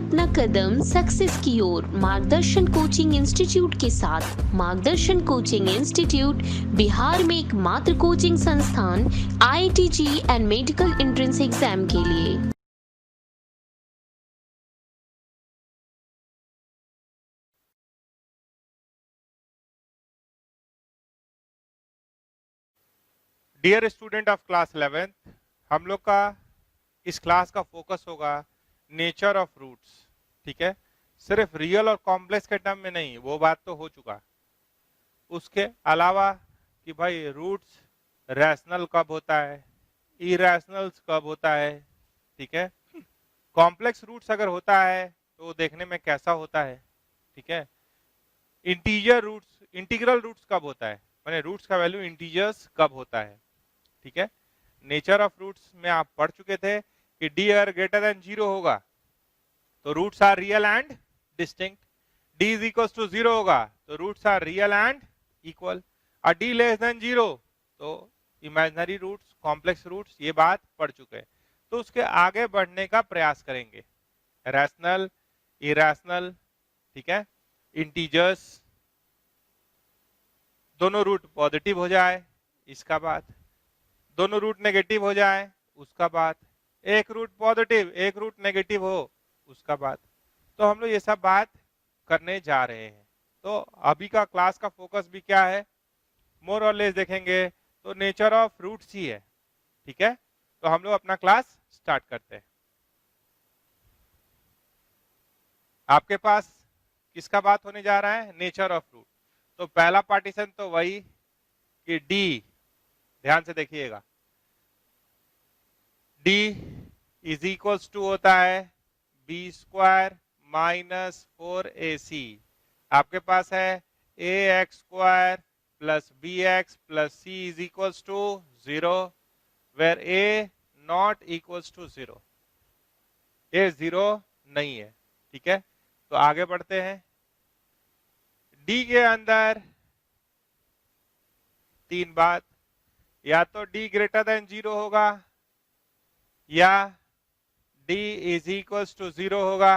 अपना कदम सक्सेस की ओर मार्गदर्शन कोचिंग इंस्टीट्यूट के साथ। मार्गदर्शन कोचिंग इंस्टीट्यूट बिहार में एकमात्र कोचिंग संस्थान IIT and medical entrance exam के लिए। Dear student of class 11th, हम लोग का इस क्लास का फोकस होगा नेचर ऑफ रूट्स। ठीक है, सिर्फ रियल और कॉम्प्लेक्स के टर्म में नहीं, वो बात तो हो चुका। उसके अलावा कि भाई रूट्स रैशनल कब होता है, इरैशनल कब होता है, ठीक है, कॉम्प्लेक्स रूट्स अगर होता है तो वो देखने में कैसा होता है, ठीक है, इंटीजर रूट्स, इंटीग्रल रूट्स कब होता है, माने रूट्स का वैल्यू इंटीजर्स कब होता है। ठीक है, नेचर ऑफ रूट्स में आप पढ़ चुके थे कि डी अगर ग्रेटर देन 0 होगा तो roots are real and distinct, D is equal to 0 होगा तो roots are real and equal, और डी लेस देन 0 तो इमेजिनरी रूट्स, कॉम्प्लेक्स रूट्स, ये बात पढ़ चुके हैं। तो उसके आगे बढ़ने का प्रयास करेंगे, रैशनल, इरैशनल, ठीक है, इंटीजर्स, दोनों रूट पॉजिटिव हो जाए इसका बात, दोनों रूट नेगेटिव हो जाए उसका बात, एक रूट पॉजिटिव एक रूट नेगेटिव हो उसका बात। तो हम लोग ये सब बात करने जा रहे हैं। तो अभी का क्लास का फोकस भी क्या है, मोर और लेस देखेंगे तो नेचर ऑफ रूट्स ही है। ठीक है, तो हम लोग अपना क्लास स्टार्ट करते हैं। आपके पास किसका बात होने जा रहा है, नेचर ऑफ रूट। तो पहला पार्टीशन तो वही कि डी, ध्यान से देखिएगा, d इज इक्वल्स टू होता है बी स्क्वायर माइनस 4ac। आपके पास है A x square plus B x plus C is equals to 0, where A not equals to 0, A 0 नहीं है। ठीक है, तो आगे बढ़ते हैं। d के अंदर तीन बात, या तो d ग्रेटर देन 0 होगा, या d इज इक्वल्स टू 0 होगा,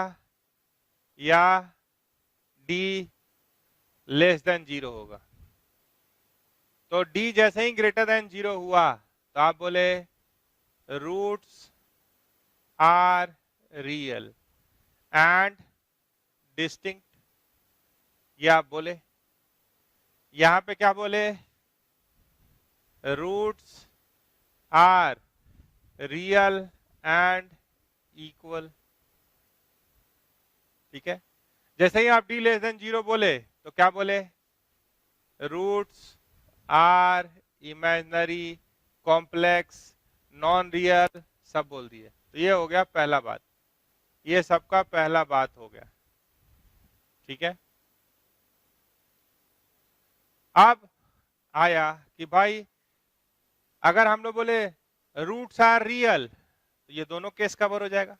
या d लेस देन 0 होगा। तो d जैसे ही ग्रेटर देन 0 हुआ तो आप बोले roots are real and distinct, या आप बोले यहां पे क्या बोले, roots are real and equal. ठीक है, जैसे ही आप d लेस देन 0 बोले तो क्या बोले, roots are imaginary, complex, non real, सब बोल दिए। तो ये हो गया पहला बात, ये सबका पहला बात हो गया। ठीक है, अब आया कि भाई अगर हम लोग बोले रूट्स आर रियल तो ये दोनों केस कवर हो जाएगा।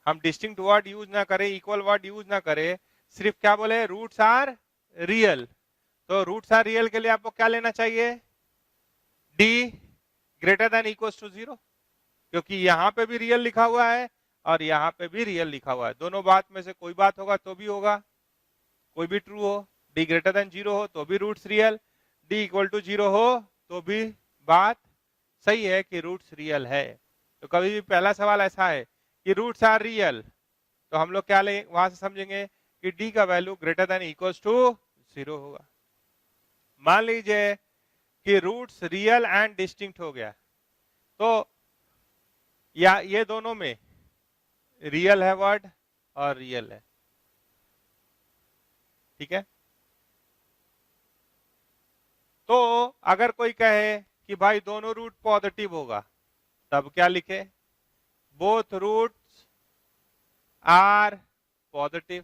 हम डिस्टिंक्ट वर्ड यूज ना करें, इक्वल वर्ड यूज ना करें, सिर्फ क्या बोले, रूट्स आर रियल। तो रूट्स आर रियल के लिए आपको क्या लेना चाहिए, d greater than equal to 0, क्योंकि यहां पे भी रियल लिखा हुआ है और यहां पे भी रियल लिखा हुआ है। दोनों बात में से कोई बात होगा तो भी होगा, कोई भी ट्रू हो, d ग्रेटर देन 0 हो तो भी roots real, d equal to 0 हो तो भी बात सही है कि रूट्स रियल है। तो कभी भी पहला सवाल ऐसा है कि रूट्स आर रियल तो हम लोग क्या ले वहां से समझेंगे कि d का value greater than equal to 0 होगा। मान लीजिए कि रूट्स रियल एंड डिस्टिंक्ट हो गया, तो या ये दोनों में रियल है वर्ड और रियल है। ठीक है, तो अगर कोई कहे कि भाई दोनों रूट पॉजिटिव होगा तब क्या लिखे, बोथ रूट्स आर पॉजिटिव,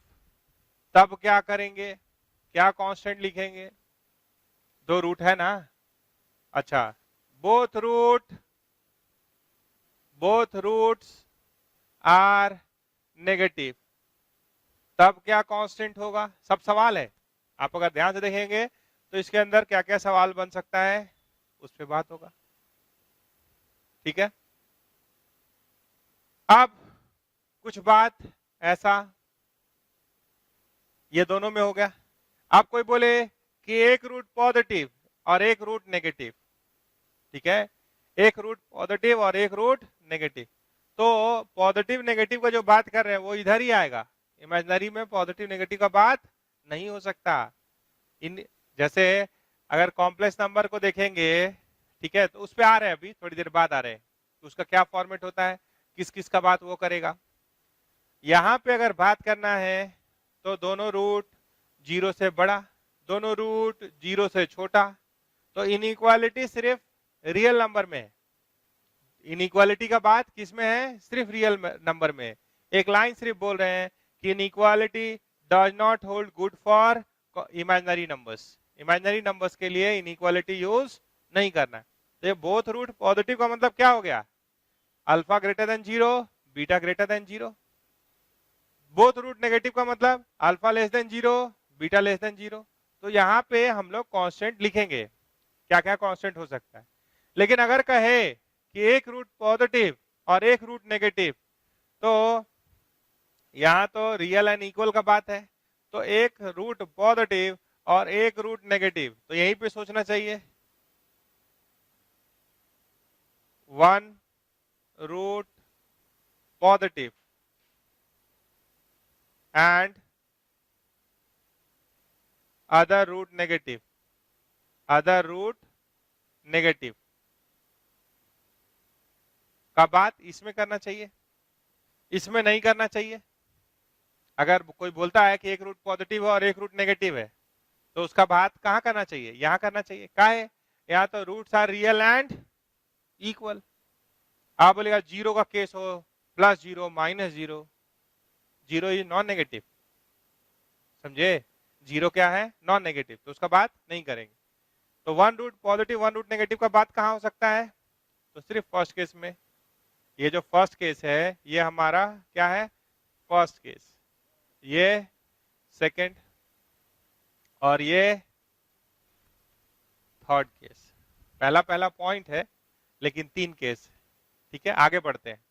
तब क्या करेंगे, क्या कांस्टेंट लिखेंगे, दो रूट है ना, अच्छा, बोथ रूट्स आर नेगेटिव, तब क्या कांस्टेंट होगा। सब सवाल है, आप अगर ध्यान से देखेंगे तो इसके अंदर क्या क्या सवाल बन सकता है उस पर बात होगा। ठीक है, अब कुछ बात ऐसा, ये दोनों में हो गया। अब कोई बोले कि एक रूट पॉजिटिव और एक रूट नेगेटिव, ठीक है, एक रूट पॉजिटिव और एक रूट नेगेटिव, तो पॉजिटिव नेगेटिव का जो बात कर रहे हैं वो इधर ही आएगा, इमेजिनरी में पॉजिटिव नेगेटिव का बात नहीं हो सकता। इन जैसे अगर कॉम्प्लेक्स नंबर को देखेंगे, ठीक है, तो उस पे आ रहे हैं, अभी थोड़ी देर बाद आ रहे हैं, तो उसका क्या फॉर्मेट होता है, किस किस का बात वो करेगा। यहां पे अगर बात करना है तो दोनों रूट 0 से बड़ा, दोनों रूट 0 से छोटा, तो इनइक्वालिटी सिर्फ रियल नंबर में है। इनइक्वालिटी का बात किस में है, सिर्फ रियल नंबर में। एक लाइन सिर्फ बोल रहे हैं कि inequality does not hold good for imaginary numbers, imaginary numbers के लिए इनइक्वालिटी यूज नहीं करना है। तो ये बोथ रूट पॉजिटिव का मतलब क्या हो गया, alpha greater than 0, beta greater than 0। Both root negative का मतलब alpha less than 0, beta less than 0। तो यहाँ पे हम लोग कांस्टेंट लिखेंगे, क्या क्या कांस्टेंट हो सकता है। लेकिन अगर कहे कि एक रूट पॉजिटिव और एक रूट नेगेटिव, तो यहां तो रियल एंड इक्वल का बात है, तो एक रूट पॉजिटिव और एक रूट नेगेटिव, तो यहीं पे सोचना चाहिए 1 root positive and other root negative, other root negative का बात इसमें करना चाहिए, इसमें नहीं करना चाहिए। अगर कोई बोलता है कि एक रूट पॉजिटिव है और एक रूट नेगेटिव है, तो उसका बात कहाँ करना चाहिए, यहां करना चाहिए। काहे, या तो roots are real and equal. आप बोलेगा 0 का केस हो, +0 -0, 0 इज नॉन नेगेटिव, समझे, 0 क्या है, नॉन नेगेटिव, तो उसका बात नहीं करेंगे। तो 1 रूट पॉजिटिव 1 रूट नेगेटिव का बात कहां हो सकता है, तो सिर्फ फर्स्ट केस में। ये जो फर्स्ट केस है ये हमारा क्या है, फर्स्ट केस, ये सेकंड और ये थर्ड केस। पहला पहला पॉइंट है लेकिन 3 केस, ठीक है। आगे बढ़ते हैं।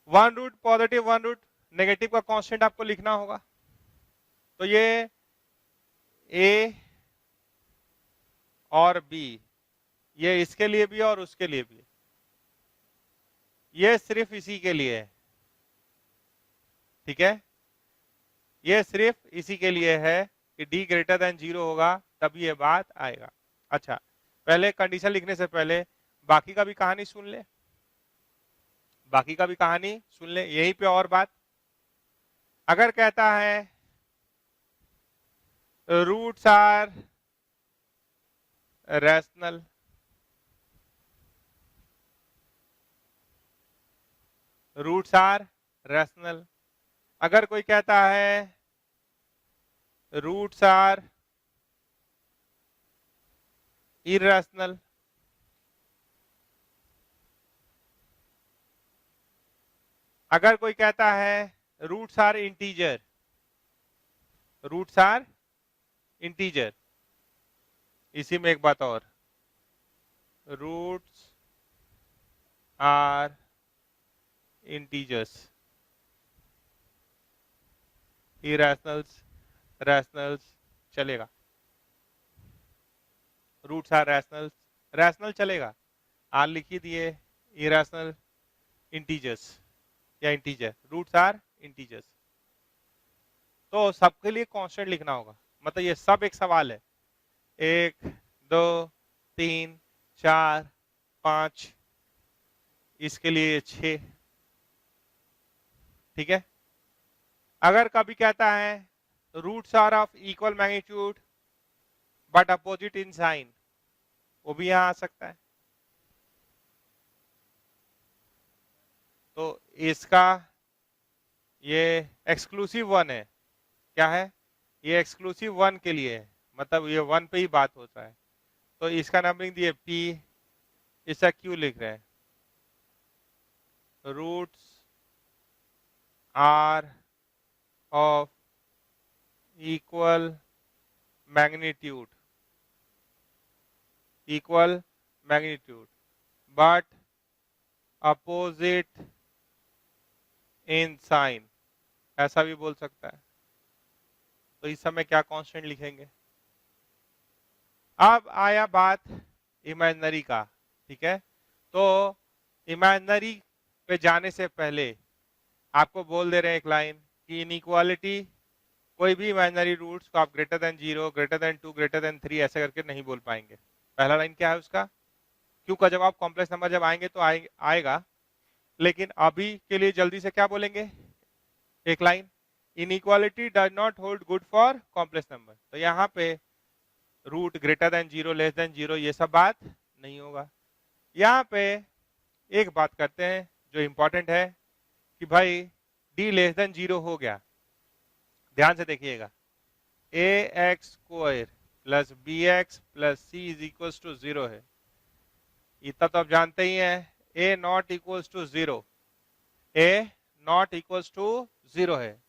1 रूट पॉजिटिव 1 रूट नेगेटिव का कांस्टेंट आपको लिखना होगा। तो ये ए और बी, ये इसके लिए भी और उसके लिए भी, ये सिर्फ इसी के लिए है, ठीक है, ये सिर्फ इसी के लिए है कि d ग्रेटर देन 0 होगा तब ये बात आएगा। अच्छा, पहले कंडीशन लिखने से पहले बाकी का भी कहानी सुन ले, बाकी का भी कहानी सुन ले, यहीं पे और बात। अगर कहता है roots are rational, roots are rational, अगर कोई कहता है रूट्स आर इरैशनल, अगर कोई कहता है roots are integer, roots are integer, इसी में एक बात और, roots are integers, irrationals rationals चलेगा, रूट्स आर रैशनल, रैशनल चलेगा, आर लिख ही दिए, इरैशनल इंटीजर्स या इंटीजर, रूट्स आर इंटीजर्स। तो सबके लिए कांस्टेंट लिखना होगा, मतलब ये सब एक सवाल है, 1 2 3 4 5, इसके लिए 6, ठीक है। अगर कभी कहता है roots are of equal magnitude but opposite in sign, वो भी यहां आ सकता है। तो इसका ये एक्सक्लूसिव 1 है, क्या है, ये एक्सक्लूसिव 1 के लिए है, मतलब ये 1 पे ही बात होता है। तो इसका नंबरिंग दिए P, इसका Q लिख रहे हैं, roots are of equal magnitude, equal magnitude but opposite in sign, ऐसा भी बोल सकता है। तो इस समय क्या कांस्टेंट लिखेंगे? अब आया बात इमेजिनरी का, ठीक है। तो इमेजिनरी पे जाने से पहले आपको बोल दे रहे हैं एक लाइन कि इनइक्वालिटी, कोई भी इमेजिनरी रूट्स को आप greater than 0, greater than 2, greater than 3 ऐसे करके नहीं बोल पाएंगे। पहला लाइन क्या है उसका? क्योंकि जब आप कॉम्प्लेक्स नंबर जब आएंगे तो आएगा, लेकिन अभी के लिए जल्दी से क्या बोलेंगे? एक line, inequality does not hold good for complex number. तो यहाँ पे root greater than 0, less than 0 ये सब बात नहीं होगा। यहाँ पे एक बात करते हैं जो इंपॉर्टेंट है कि भाई d लेस देन 0 हो गया, ध्यान से देखिएगा, ax² plus bx plus c is equal to 0 है। इतना तो आप जानते ही हैं, a not equal to 0, a not equal to 0 है,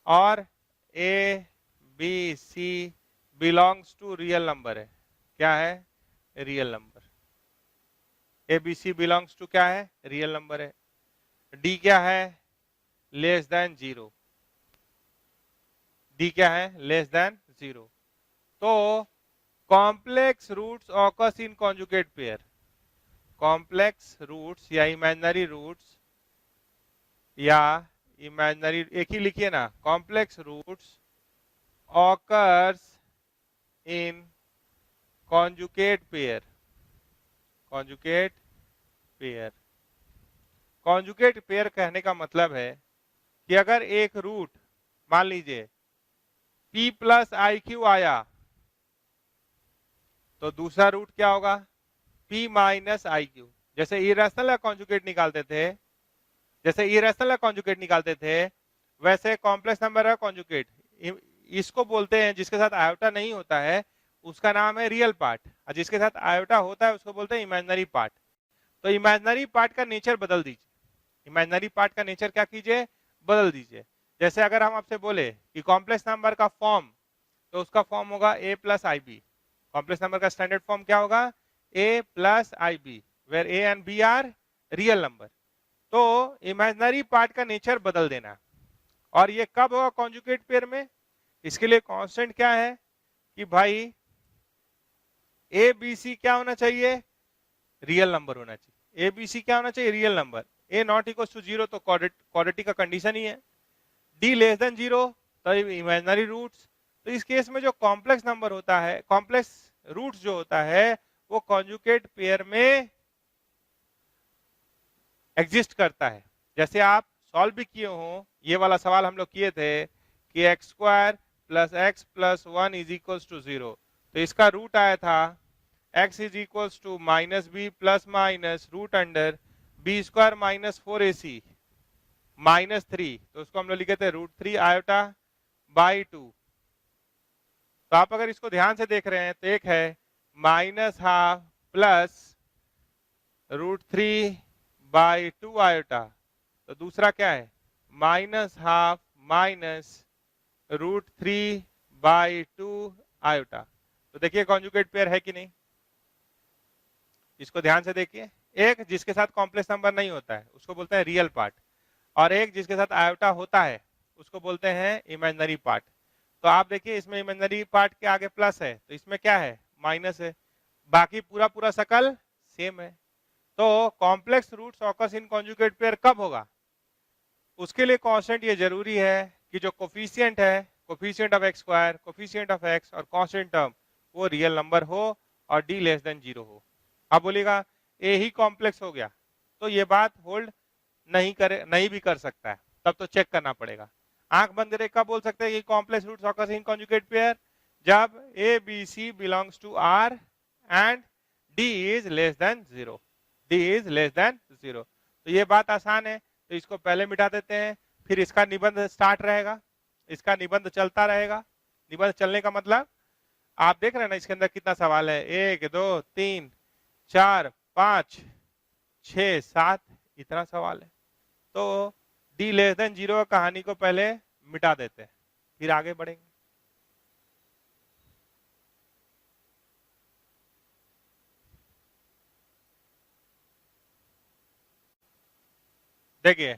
और a b c belongs to real number है। क्या है? Real number. A B C belongs to क्या है? रियल नंबर है। डी क्या है? Less than 0। डी क्या है? Less than 0। तो complex roots occurs in conjugate pair. Complex roots या इमेजिनरी रूट्स, या इमेजिनरी एक ही लिखिए ना, complex roots occurs in conjugate pair. Conjugate pair, conjugate pair कहने का मतलब है कि अगर एक रूट मान लीजिए p प्लस आई क्यू आया, तो दूसरा रूट क्या होगा? p minus i Q. जैसे इरेशनल या कॉन्जुगेट निकालते थे, जैसे इरेशनल या कॉन्जुगेट निकालते थे, वैसे कॉम्प्लेक्स नंबर है कॉन्जुगेट, इसको बोलते हैं, जिसके साथ आयोटा नहीं होता है उसका नाम है रियल पार्ट, और जिसके साथ आयोटा होता है उसको बोलते हैं इमेजिनरी पार्ट। तो इमेजिनरी पार्ट का नेचर बदल दीजिए, इमेजिनरी पार्ट का नेचर क्या कीजिए? बदल दीजिए। जैसे अगर हम आपसे बोले कि कॉम्प्लेक्स नंबर का फॉर्म, तो उसका फॉर्म होगा a plus i b. Complex number का स्टैंडर्ड फॉर्म क्या होगा? a plus i b, where a and b are real number. तो इमेजिनरी पार्ट का नेचर बदल देना। और ये कब होगा कॉन्जुगेट पेयर में? इसके लिए कांस्टेंट क्या है कि भाई ए बी सी क्या होना चाहिए? रियल नंबर होना चाहिए। ए बी सी क्या होना चाहिए? Real number. A not equal to 0 तो क्वाड्रेटिक का कंडीशन ही है। डी लेस देन 0 तो इमेजिनरी रूट्स। तो इस केस में जो कॉम्प्लेक्स नंबर होता है, कॉम्प्लेक्स रूट्स जो होता है, वो कॉन्जुगेट पेयर में एग्जिस्ट करता है। जैसे आप सॉल्व भी किए हो, ये वाला सवाल हम लोग किए थे कि x² plus x plus 1 is equal to 0, तो इसका रूट आया था x is equal to minus b plus minus root under b² minus 4ac minus 3, तो उसको हम लोग लिखे थे √3 आयोटा बाई 2। तो आप अगर इसको ध्यान से देख रहे हैं तो एक है minus half plus √3 by 2 iota, तो दूसरा क्या है? Minus half minus √3 by 2 iota. तो देखिए कॉन्जुगेट पेयर है कि नहीं, इसको ध्यान से देखिए। एक जिसके साथ कॉम्प्लेक्स नंबर नहीं होता है उसको बोलते हैं रियल पार्ट, और एक जिसके साथ आयोटा होता है उसको बोलते हैं इमेजिनरी पार्ट। तो आप देखिए इसमें इमेजिनरी पार्ट के आगे प्लस है, तो इसमें क्या है? माइनस है। बाकी पूरा पूरा शकल सेम है। तो complex roots occurs in conjugate pair कब होगा? उसके लिए कांस्टेंट ये जरूरी है कि जो कोफिशिएंट है, coefficient of x², coefficient of x और कांस्टेंट टर्म, वो रियल नंबर हो और d लेस देन 0 हो। आप बोलिएगा a ही कॉम्प्लेक्स हो गया, तो ये बात होल्ड नहीं भी कर सकता है, तब तो चेक करना पड़ेगा। आंख बंद करके कब बोल सकते हैं कि complex roots occurs in conjugate pair? जब a b c belongs to r and d is less than 0, d is less than 0। तो ये बात आसान है, तो इसको पहले मिटा देते हैं, फिर इसका निबंध स्टार्ट रहेगा, इसका निबंध चलता रहेगा। निबंध चलने का मतलब आप देख रहे हैं ना इसके अंदर कितना सवाल है, 1 2 3 4 5 6 7 इतना सवाल है। तो d लेस देन 0 कहानी को पहले मिटा देते हैं, फिर आगे बढ़ेंगे। देखिए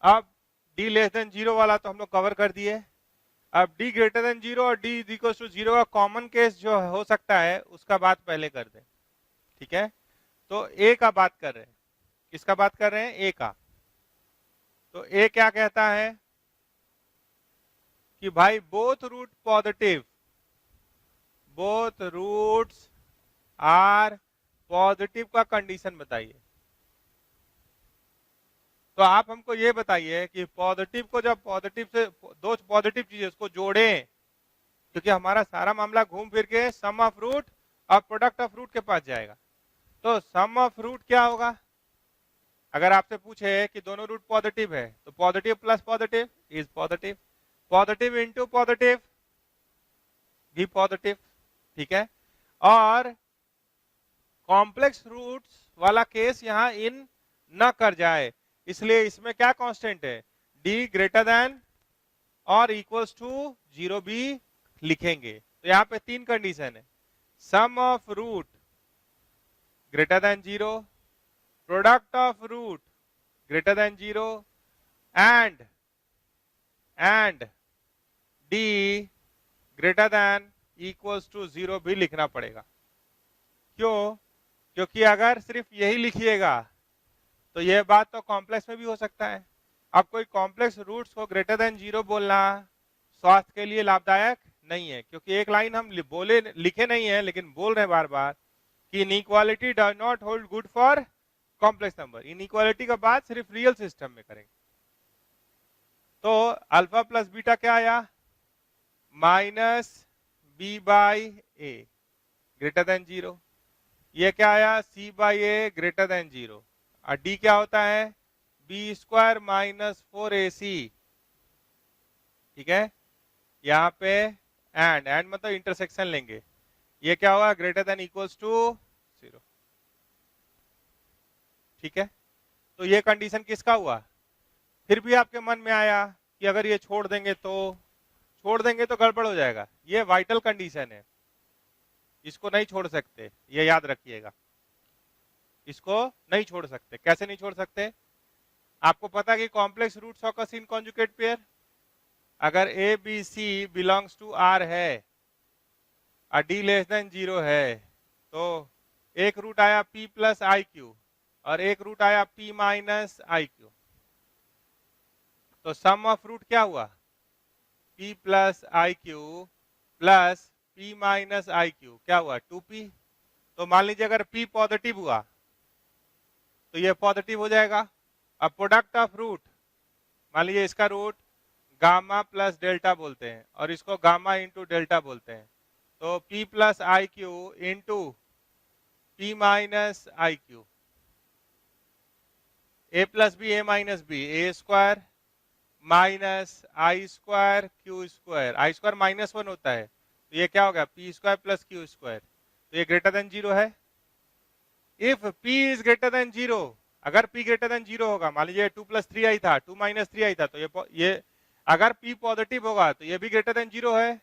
अब d लेस देन 0 वाला तो हम लोग कवर कर दिए। अब d ग्रेटर देन 0 और d इक्वल टू 0 का कॉमन केस जो हो सकता है उसका बात पहले कर दें, ठीक है। तो a का बात कर रहे हैं, किसका बात कर रहे हैं, a का। तो a क्या कहता है कि भाई both root positive, both roots are positive का कंडीशन बताइए। तो आप हमको ये बताइए कि पॉजिटिव को जब पॉजिटिव से दो पॉजिटिव चीजें उसको जोड़ें, क्योंकि हमारा सारा मामला घूम फिर के सम ऑफ रूट और प्रोडक्ट ऑफ रूट के पास जाएगा। तो सम ऑफ रूट क्या होगा, अगर आपसे पूछे कि दोनों रूट पॉजिटिव है तो positive plus positive is positive, positive into positive भी पॉजिटिव, ठीक है। और कॉम्प्लेक्स रूट्स वाला केस यहां इन न कर जाए, इसलिए इसमें क्या कांस्टेंट है, d ग्रेटर देन और इक्वल्स टू 0 भी लिखेंगे। तो यहाँ पे तीन कंडीशन है, sum of root greater than 0, product of root greater than 0 and d greater than equals to 0 भी लिखना पड़ेगा। क्यों, क्योंकि अगर सिर्फ यही लिखिएगा तो यह बात तो कॉम्प्लेक्स में भी हो सकता है। अब कोई कॉम्प्लेक्स रूट्स को ग्रेटर देन 0 बोलना स्वास्थ्य के लिए लाभदायक नहीं है, क्योंकि एक लाइन हम लिखे नहीं है लेकिन बोल रहे हैं बार बार कि inequality does not hold good for complex number. Inequality का बात सिर्फ रियल सिस्टम में करेंगे। तो अल्फा प्लस बीटा क्या आया, minus b by a greater than 0, ये क्या आया, c by a greater than 0, और डी क्या होता है, बी स्क्वायर माइनस 4ac, ठीक है। यहाँ पे एंड मतलब इंटरसेक्शन लेंगे, ये क्या होगा, ग्रेटर देन इक्वल्स टू 0, ठीक है। तो ये कंडीशन किसका हुआ। फिर भी आपके मन में आया कि अगर ये छोड़ देंगे तो गड़बड़ हो जाएगा। ये वाइटल कंडीशन है, इसको नहीं छोड़ सकते, ये याद रखिएगा, इसको नहीं छोड़ सकते। कैसे नहीं छोड़ सकते, आपको पता कि complex roots of in conjugate pair, अगर A B C belongs to R है और डी लेस देन 0 है, तो एक रूट आया p प्लस आई क्यू और एक रूट आया p माइनस आई क्यू। तो सम ऑफ रूट क्या हुआ, p plus i Q plus p minus i Q क्या हुआ, 2p। तो मान लीजिए अगर p पॉजिटिव हुआ तो ये पॉजिटिव हो जाएगा। अब प्रोडक्ट ऑफ रूट, मान लीजिए इसका रूट गामा प्लस डेल्टा बोलते हैं और इसको गामा इंटू डेल्टा बोलते हैं, तो p plus i q into p minus i q, a plus b a minus b, a square minus i square q square, i square minus 1 होता है, तो ये क्या होगा, p square plus q square, तो ये ग्रेटर देन 0 है। If p is greater than 0, अगर p ग्रेटर देन 0 होगा, मान लीजिए 2 प्लस 3 आई था, 2 माइनस 3 आई था, तो ये अगर p पॉजिटिव होगा तो ये भी ग्रेटर देन 0 है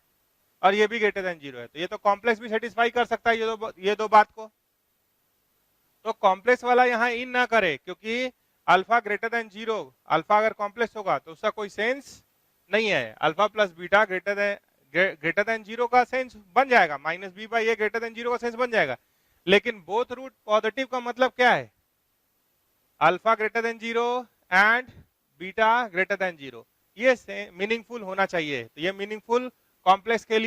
और ये भी ग्रेटर देन 0 है, तो ये तो कॉम्प्लेक्स भी सेटिस्फाई कर सकता है ये दो बात को। तो कॉम्प्लेक्स वाला यहाँ इन ना करे, क्योंकि अल्फा ग्रेटर देन 0, अल्फा अगर कॉम्प्लेक्स होगा तो उसका कोई सेंस नहीं है। Alpha plus beta greater than 0 का सेंस बन जाएगा, minus b by a greater than 0 का सेंस बन जाएगा, लेकिन बोथ रूट पॉजिटिव का मतलब क्या है, alpha greater than 0 and beta greater than 0, ये मीनिंगफुल होना चाहिए। तो ये मीनिंगफुल कॉम्प्लेक्स के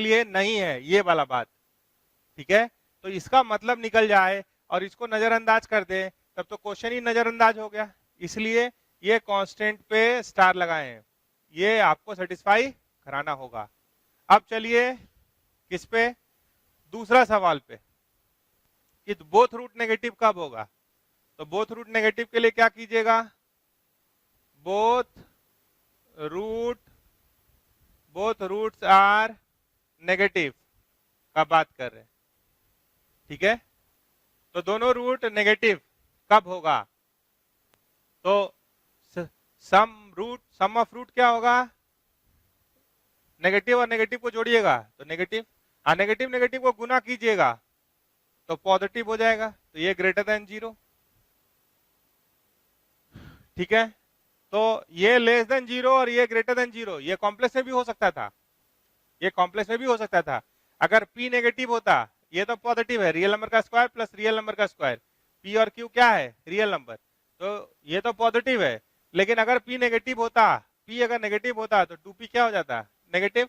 लिए नहीं है ये वाला बात, ठीक है। तो इसका मतलब निकल जाए और इसको नजरअंदाज कर दे तब तो क्वेश्चन ही नजरअंदाज हो गया, इसलिए ये कांस्टेंट पे स्टार लगाए हैं, ये आपको सेटिस्फाई कराना होगा। अब चलिए किस पे, दूसरा सवाल पे कि बोथ रूट नेगेटिव कब होगा। तो बोथ रूट नेगेटिव के लिए क्या कीजिएगा, बोथ रूट्स आर नेगेटिव का बात कर रहे हैं, ठीक है। तो दोनों रूट नेगेटिव कब होगा, तो सम ऑफ रूट क्या होगा, नेगेटिव और नेगेटिव को जोड़िएगा तो नेगेटिव, नेगेटिव को गुना कीजिएगा तो पॉजिटिव हो जाएगा, तो ये ग्रेटर देन 0। ठीक है, तो ये लेस देन जीरो और ये ग्रेटर देन जीरो, ये कॉम्प्लेक्स में भी हो सकता था, ये कॉम्प्लेक्स में भी हो सकता था। अगर p नेगेटिव होता, ये तो पॉजिटिव है, रियल नंबर का स्क्वायर प्लस रियल नंबर का स्क्वायर, p और q क्या है, रियल नंबर, तो ये तो पॉजिटिव है। लेकिन अगर p नेगेटिव होता, p अगर नेगेटिव होता तो 2p क्या हो जाता, नेगेटिव।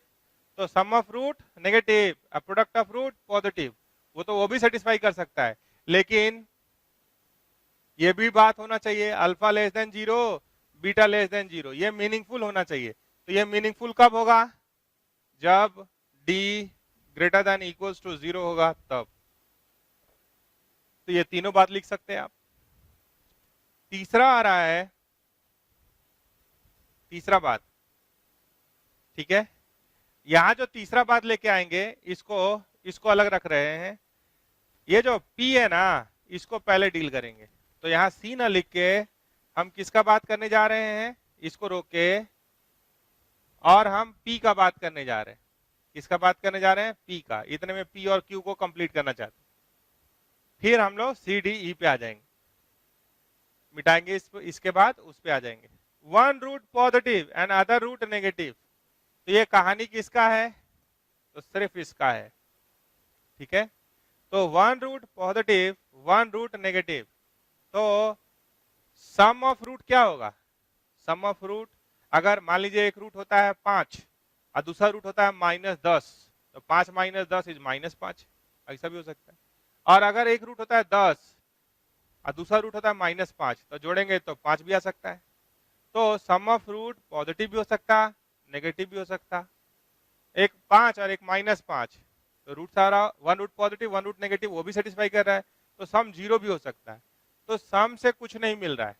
तो sum of root negative, product of root positive, वो भी सेटिस्फाई कर सकता है। लेकिन ये भी बात होना चाहिए alpha less than zero, beta less than zero, ये मीनिंगफुल होना चाहिए। तो ये मीनिंगफुल कब होगा, जब d greater than equals to zero होगा तब। तो ये तीनों बात लिख सकते हैं आप। तीसरा आ रहा है, तीसरा बात, ठीक है, यहां जो तीसरा बात लेके आएंगे इसको अलग रख रहे हैं। ये जो p है ना, इसको पहले डील करेंगे। तो यहां c ना लिख के हम किसका बात करने जा रहे हैं, इसको रोक के, और हम p का बात करने जा रहे हैं। किसका बात करने जा रहे हैं, p का। इतने में p और q को कंप्लीट करना चाहते हैं। फिर हम लोग c d e पे आ जाएंगे, मिटाएंगे इसके बाद उस पे आ जाएंगे। One root positive and other root negative, तो ये कहानी किसका है, तो सिर्फ इसका है, ठीक है। तो one root positive one root negative, तो सम ऑफ रूट क्या होगा, सम ऑफ रूट, अगर मान लीजिए एक रूट होता है 5 और दूसरा रूट होता है -10, तो 5 - 10 इज -5, ऐसा भी हो सकता है। और अगर एक रूट होता है 10 और दूसरा रूट होता है -5, तो जोड़ेंगे तो 5 भी आ सकता है। तो सम ऑफ रूट पॉजिटिव भी हो सकता, नेगेटिव भी हो सकता। एक 5 और एक -5, तो रूट सारा, one root positive one root negative, वो भी सेटिस्फाई कर रहा है। तो सम 0 भी हो सकता है। तो सम से कुछ नहीं मिल रहा है,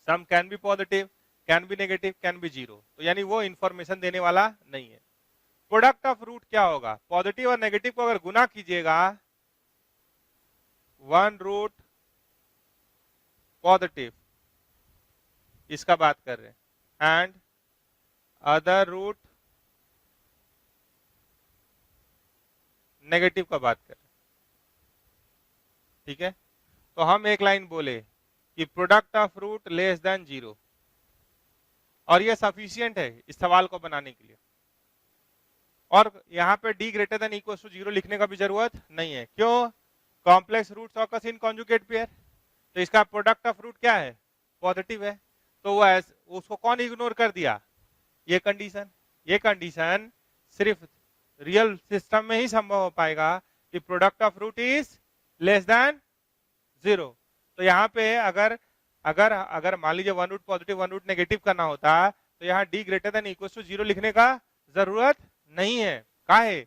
sum can be positive, can be negative, can be 0, तो यानी वो इंफॉर्मेशन देने वाला नहीं है। प्रोडक्ट ऑफ रूट क्या होगा, पॉजिटिव और नेगेटिव को अगर गुना कीजिएगा, वन रूट पॉजिटिव, इसका बात कर रहे हैं, एंड अदर रूट नेगेटिव का बात कर रहे हैं, ठीक है। तो हम एक लाइन बोले कि product of root less than 0, और ये सफिशियंट है इस सवाल को बनाने के लिए। और यहाँ पे d greater than equal to 0 लिखने का भी जरूरत नहीं है, क्यों, complex roots occurs in conjugate pair, तो इसका प्रोडक्ट ऑफ रूट क्या है, पॉजिटिव है। तो वो उसको कौन इग्नोर कर दिया, ये कंडीशन सिर्फ रियल सिस्टम में ही संभव हो पाएगा कि product of root is less than 0। तो यहाँ पे अगर अगर अगर मान लीजिए one root positive one root negative करना होता, तो यहाँ d greater than equal to 0 लिखने का जरूरत नहीं है। काहे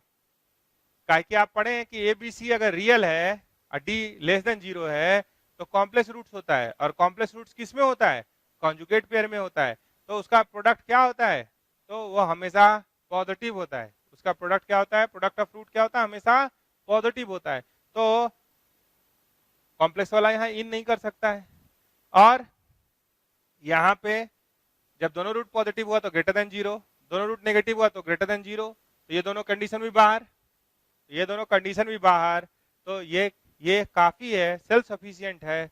कि आप पढ़े हैं कि ABC अगर रियल है और d लेस देन 0 है, तो कॉम्प्लेक्स रूट्स होता है, और कॉम्प्लेक्स रूट्स किस में होता है, कॉन्जुगेट पेयर में होता है। तो उसका प्रोडक्ट क्या होता है, तो वो हमेशा पॉजिटिव होता है। उसका प्रोडक्ट क्या होता है, प्रोडक्ट ऑफ रूट क्या होता है, हमेशा पॉजिटिव होता है। तो कॉम्प्लेक्स वाला यहाँ इन नहीं कर सकता है। और यहाँ पे जब दोनों रूट पॉजिटिव हुआ तो ग्रेटर देन 0, दोनों रूट नेगेटिव हुआ तो ग्रेटर देन 0, तो ये दोनों कंडीशन भी बाहर, ये दोनों कंडीशन भी बाहर। तो ये काफी है, सेल्फ सफिशिएंट है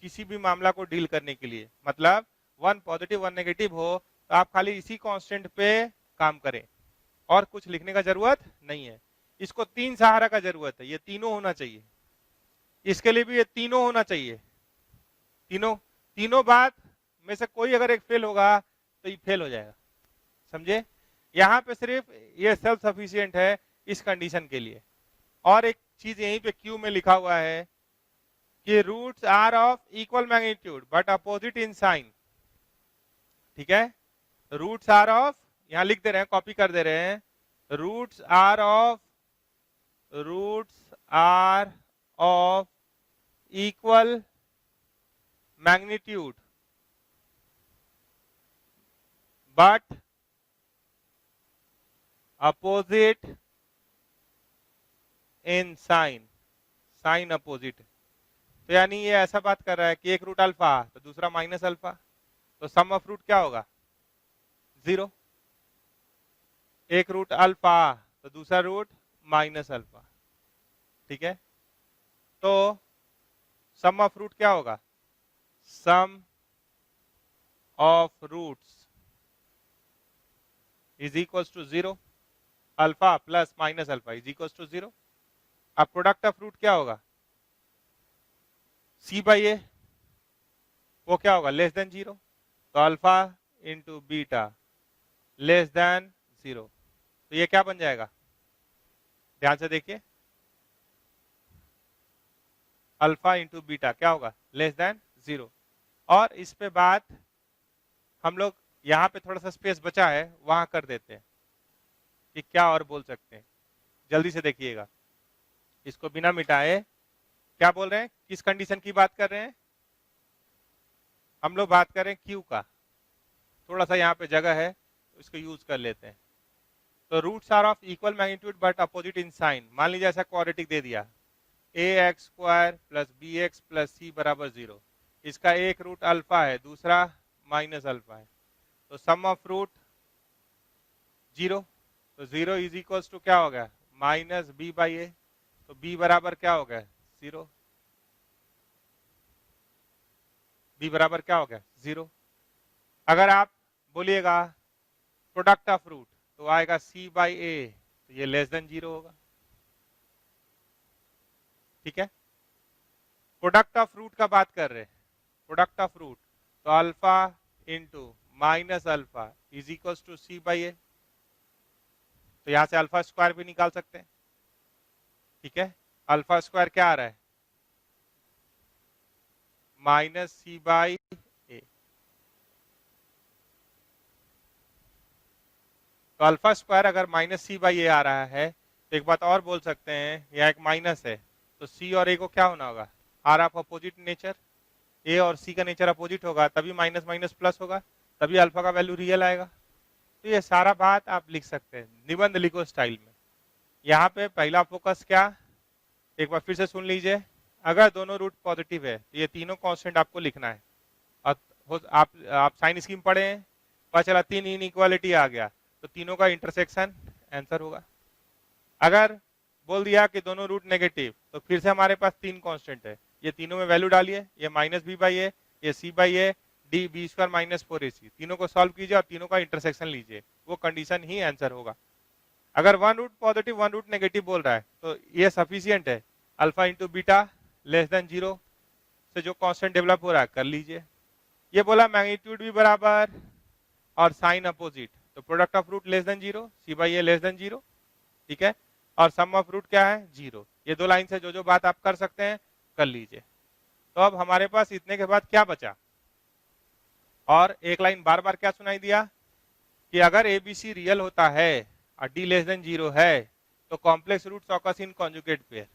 किसी भी मामला को डील करने के लिए। मतलब वन पॉजिटिव वन नेगेटिव हो तो आप खाली इसी कांस्टेंट पे काम करें, और कुछ लिखने का जरूरत नहीं है। इसको 3 सहारा का जरूरत है, ये तीनों होना चाहिए, इसके लिए भी ये तीनों होना चाहिए। तीनों बात में से कोई अगर एक फेल होगा तो ये फेल हो जाएगा, समझे। यहाँ पे सिर्फ ये सेल्फ सफिशिएंट है इस कंडीशन के लिए। और एक चीज यहीं पे क्यू में लिखा हुआ है कि roots are of equal magnitude but opposite in sign, ठीक है। रूट्स आर ऑफ, यहां लिख दे रहे हैं, कॉपी कर दे रहे हैं, roots are of equal magnitude but opposite in sign opposite. तो यानी ये ऐसा बात कर रहा है कि एक रूट अल्फा तो दूसरा माइनस अल्फा, तो सम ऑफ रूट क्या होगा, 0। एक रूट अल्फा तो दूसरा रूट माइनस अल्फा, ठीक है। तो सम ऑफ रूट क्या होगा, sum of roots is equals to 0, alpha plus minus alpha is equals to 0। अब प्रोडक्ट ऑफ रूट क्या होगा, सी बाई ए, वो क्या होगा, लेस देन 0, तो alpha into beta less than 0, तो ये क्या बन जाएगा, ध्यान से देखिए, अल्फा इंटू बीटा क्या होगा, लेस देन 0। और इस पे बात हम लोग यहाँ पे थोड़ा सा स्पेस बचा है वहां कर देते हैं कि क्या और बोल सकते हैं, जल्दी से देखिएगा, इसको बिना मिटाए क्या बोल रहे हैं, किस कंडीशन की बात कर रहे हैं, हम लोग बात कर रहे हैं क्यू का, थोड़ा सा यहाँ पे जगह है तो इसको यूज कर लेते हैं। तो roots are of equal magnitude but opposite in sign, मान लीजिए ऐसा क्वाड्रेटिक दे दिया, A x square plus B x plus C बराबर 0, इसका एक रूट अल्फा है, दूसरा माइनस अल्फा है, तो सम ऑफ रूट 0, तो 0 इज इक्वल्स टू क्या हो गया, माइनस बी बाई ए, तो b बराबर क्या हो गया, 0, b बराबर क्या हो गया, 0। अगर आप बोलिएगा प्रोडक्ट ऑफ रूट तो आएगा c बाई ए, तो ये लेस देन 0 होगा, ठीक है। प्रोडक्ट ऑफ रूट का बात कर रहे हैं, प्रोडक्ट ऑफ रूट, तो alpha into minus alpha is equals to C by A, तो यहां से अल्फा स्क्वायर भी निकाल सकते हैं, ठीक है। अल्फा स्क्वायर क्या आ रहा है, माइनस सी बाई ए, तो अल्फा स्क्वायर अगर माइनस सी बाई ए आ रहा है तो एक बात और बोल सकते हैं, यह एक माइनस है तो सी और ए को क्या होना होगा, आर ऑफ अपोजिट नेचर, ए और सी का नेचर अपोजिट होगा, तभी माइनस माइनस प्लस होगा, तभी अल्फा का वैल्यू रियल आएगा। तो ये सारा बात आप लिख सकते हैं, निबंध लिखो स्टाइल में। यहाँ पे पहला फोकस क्या, एक बार फिर से सुन लीजिए, अगर दोनों रूट पॉजिटिव है तो ये तीनों कांस्टेंट आपको लिखना है, और आप साइन स्कीम पढ़े हैं, पता चला 3 इनइक्वालिटी आ गया तो तीनों का इंटरसेक्शन आंसर होगा। अगर बोल दिया कि दोनों रूट नेगेटिव तो फिर से हमारे पास 3 कांस्टेंट है, ये तीनों में वैल्यू डालिए, ये माइनस बी बाई ए, ये C by A, D B square minus 4ac, तीनों को सॉल्व कीजिए और तीनों का इंटरसेक्शन लीजिए, वो कंडीशन ही आंसर होगा। अगर one root positive one root negative बोल रहा है तो ये सफिशियंट है, alpha into beta less than 0 से जो कांस्टेंट डेवलप हो रहा है कर लीजिए। ये बोला मैग्नीट्यूड भी बराबर और साइन अपोजिट, तो product of root less than 0, c by a less than 0, ठीक है, और सम ऑफ रूट क्या है, 0। ये दो लाइन से जो जो बात आप कर सकते हैं कर लीजिए। तो अब हमारे पास इतने के बाद क्या बचा, और एक लाइन बार बार क्या सुनाई दिया कि अगर एबीसी रियल होता है और डी लेस देन 0 है तो complex roots occurs in conjugate pair,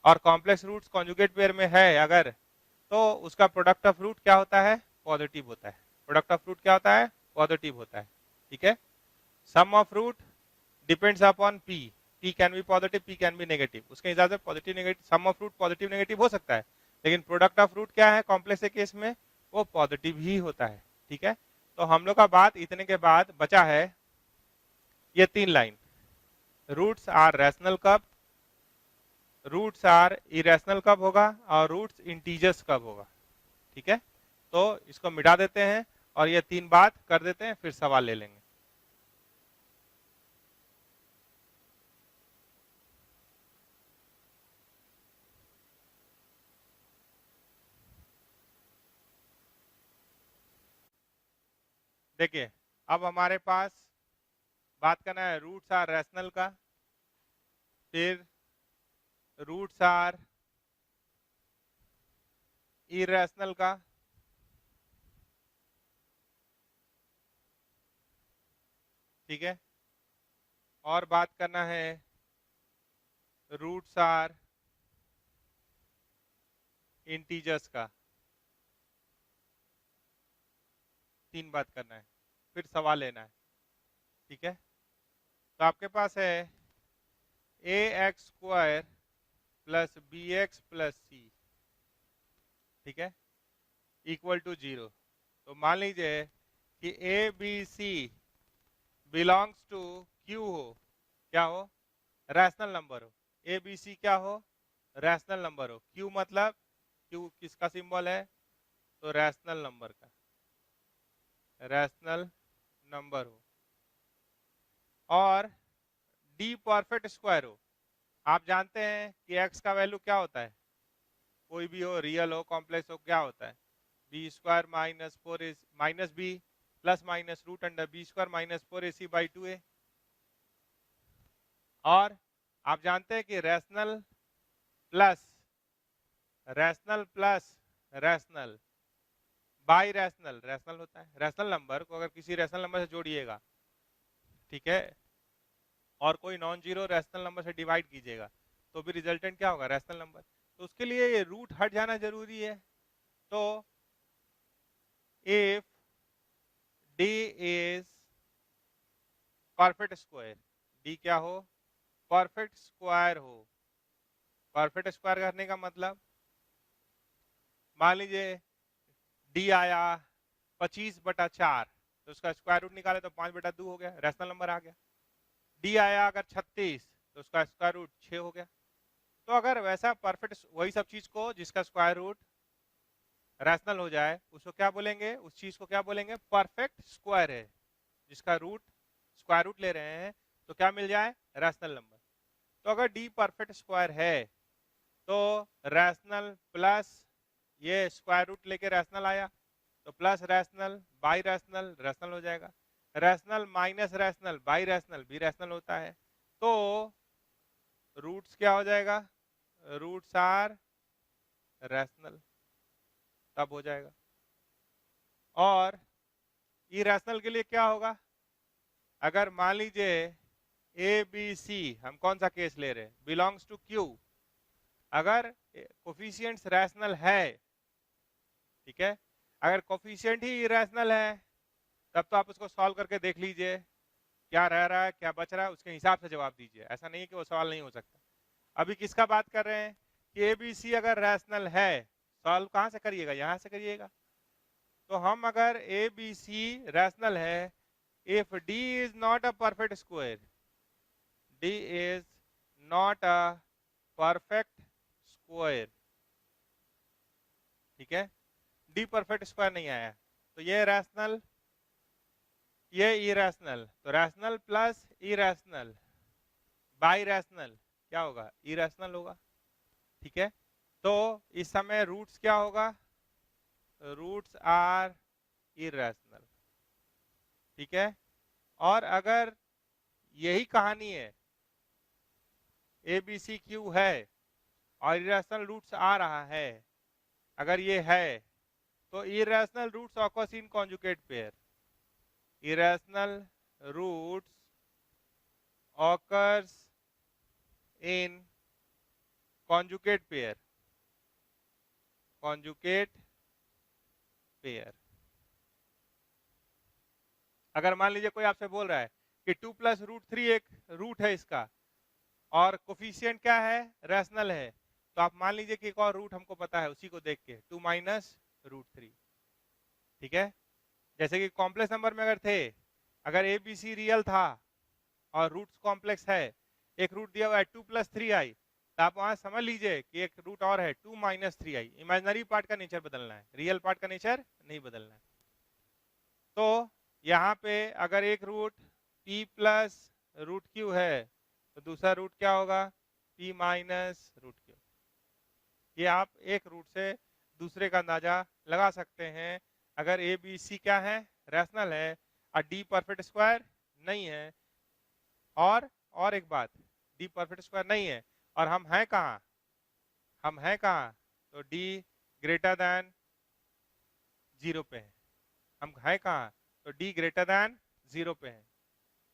और कॉम्प्लेक्स रूट्स कॉन्जुगेट पेयर में है अगर, तो उसका प्रोडक्ट ऑफ रूट क्या होता है, पॉजिटिव होता है, प्रोडक्ट ऑफ रूट क्या होता है, पॉजिटिव होता है, ठीक है। Sum of root depends upon P, P can be positive, P can be negative, उसके हिसाब से positive negative, sum of root positive negative हो सकता है, लेकिन प्रोडक्ट ऑफ रूट क्या है कॉम्प्लेक्स के केस में, वो पॉजिटिव ही होता है, ठीक है। तो हम लोग का बात इतने के बाद बचा है ये 3 लाइन, रूट्स आर रैशनल कब, रूट्स आर इरेशनल कब होगा, और रूट्स इंटीजर्स कब होगा, ठीक है। तो इसको मिटा देते हैं और ये 3 बात कर देते हैं, फिर सवाल ले लेंगे। देखिए अब हमारे पास बात करना है रूट्स आर रैशनल का, फिर रूट्स आर इरेशनल का, ठीक है, और बात करना है रूट्स आर इंटीजर्स का, 3 बात करना है, फिर सवाल लेना है, ठीक है। तो आपके पास है A x square plus B x plus C, ठीक है, इक्वल टू 0। तो मान लीजिए कि A B C belongs to Q हो, क्या हो, रैशनल नंबर हो, ए बी सी क्या हो, रैशनल नंबर हो, क्यू मतलब क्यू किसका सिंबल है, तो रैशनल नंबर का, रैशनल नंबर हो और डी परफेक्ट स्क्वायर हो। आप जानते हैं कि x का वैल्यू क्या होता है, कोई भी हो, रियल हो कॉम्प्लेक्स हो, क्या होता है, b square minus four minus b plus minus root under b square minus 4ac/2a। और आप जानते हैं कि rational plus rational by rational rational होता है। रैशनल नंबर को अगर किसी रैशनल नंबर से जोड़िएगा, ठीक है, और कोई नॉन जीरो रैशनल नंबर से डिवाइड कीजिएगा तो भी रिजल्टेंट क्या होगा, रैशनल नंबर। तो उसके लिए ये रूट हट जाना जरूरी है। तो if D is perfect square, D क्या हो, परफेक्ट स्क्वायर हो। परफेक्ट स्क्वायर करने का मतलब, मान लीजिए डी आया 25/4, तो उसका स्क्वायर रूट निकाले तो 5/2 हो गया, रैशनल नंबर आ गया। डी आया अगर 36 तो उसका स्क्वायर रूट 6 हो गया। तो अगर वैसा परफेक्ट, वही सब चीज को जिसका स्क्वायर रूट रैशनल हो जाए उसको क्या बोलेंगे, उस चीज को क्या बोलेंगे, परफेक्ट स्क्वायर है। जिसका रूट स्क्वायर रूट ले रहे हैं तो क्या मिल जाए, रैशनल नंबर। तो अगर डी परफेक्ट स्क्वायर है तो रैशनल प्लस ये स्क्वायर रूट लेके रैशनल आया तो plus rational by rational rational हो जाएगा। Rational minus rational by rational भी रैशनल होता है। तो रूट्स क्या हो जाएगा, रूट्स आर रैशनल, तब हो जाएगा। और इरेशनल के लिए क्या होगा, अगर मान लीजिए ए बी सी, हम कौन सा केस ले रहे हैं, बिलोंग्स टू क्यू, अगर कोफिशिएंट्स रैशनल है, ठीक है, अगर कोफिशिएंट ही इरेशनल है तब तो आप उसको सॉल्व करके देख लीजिए क्या रह रहा है क्या बच रहा है, उसके हिसाब से जवाब दीजिए। ऐसा नहीं है कि वो सवाल नहीं हो सकता। अभी किसका बात कर रहे हैं कि ए बी सी अगर रैशनल है, सॉल्व कहां से करिएगा, यहां से करिएगा। तो हम अगर ए बी सी रैशनल है, if D is not a perfect square, D is not a perfect square, ठीक है, डी परफेक्ट स्क्वायर नहीं आया तो ये रैशनल, ये इरेशनल, तो rational plus irrational by rational क्या होगा, इरेशनल होगा, ठीक है। तो इस समय रूट्स क्या होगा, रूट्स आर इरेशनल, ठीक है। और अगर यही कहानी है, ए बी सी क्यू है और इरेशनल रूट्स आ रहा है, अगर ये है तो irrational roots occurs in conjugate pair, irrational roots occurs in conjugate pair, conjugate pair. अगर मान लीजिए कोई आपसे बोल रहा है कि 2 + √3 एक रूट है इसका और कोफिशिएंट क्या है, रैशनल है, तो आप मान लीजिए कि एक और रूट हमको पता है, उसी को देख के 2 - √3, ठीक है। जैसे कि कॉम्प्लेक्स नंबर में अगर थे, अगर ए बी सी रियल था और रूट्स कॉम्प्लेक्स है, एक रूट दिया हुआ है 2 + 3i, तो आप वहां समझ लीजिए कि एक रूट और है 2 - 3i। इमेजिनरी पार्ट का नेचर बदलना है, रियल पार्ट का नेचर नहीं बदलना है। तो यहाँ पे अगर एक रूट p + √q है तो दूसरा रूट क्या होगा, p - √q। ये आप एक रूट से दूसरे का अंदाजा लगा सकते हैं। अगर ए बी सी क्या है, रैशनल है और डी परफेक्ट स्क्वायर नहीं है, और एक बात, डी परफेक्ट स्क्वायर नहीं है और हम हैं कहाँ, हम हैं कहाँ, तो डी ग्रेटर दैन 0 पे है, हम हैं कहाँ, तो डी ग्रेटर दैन 0 पे है,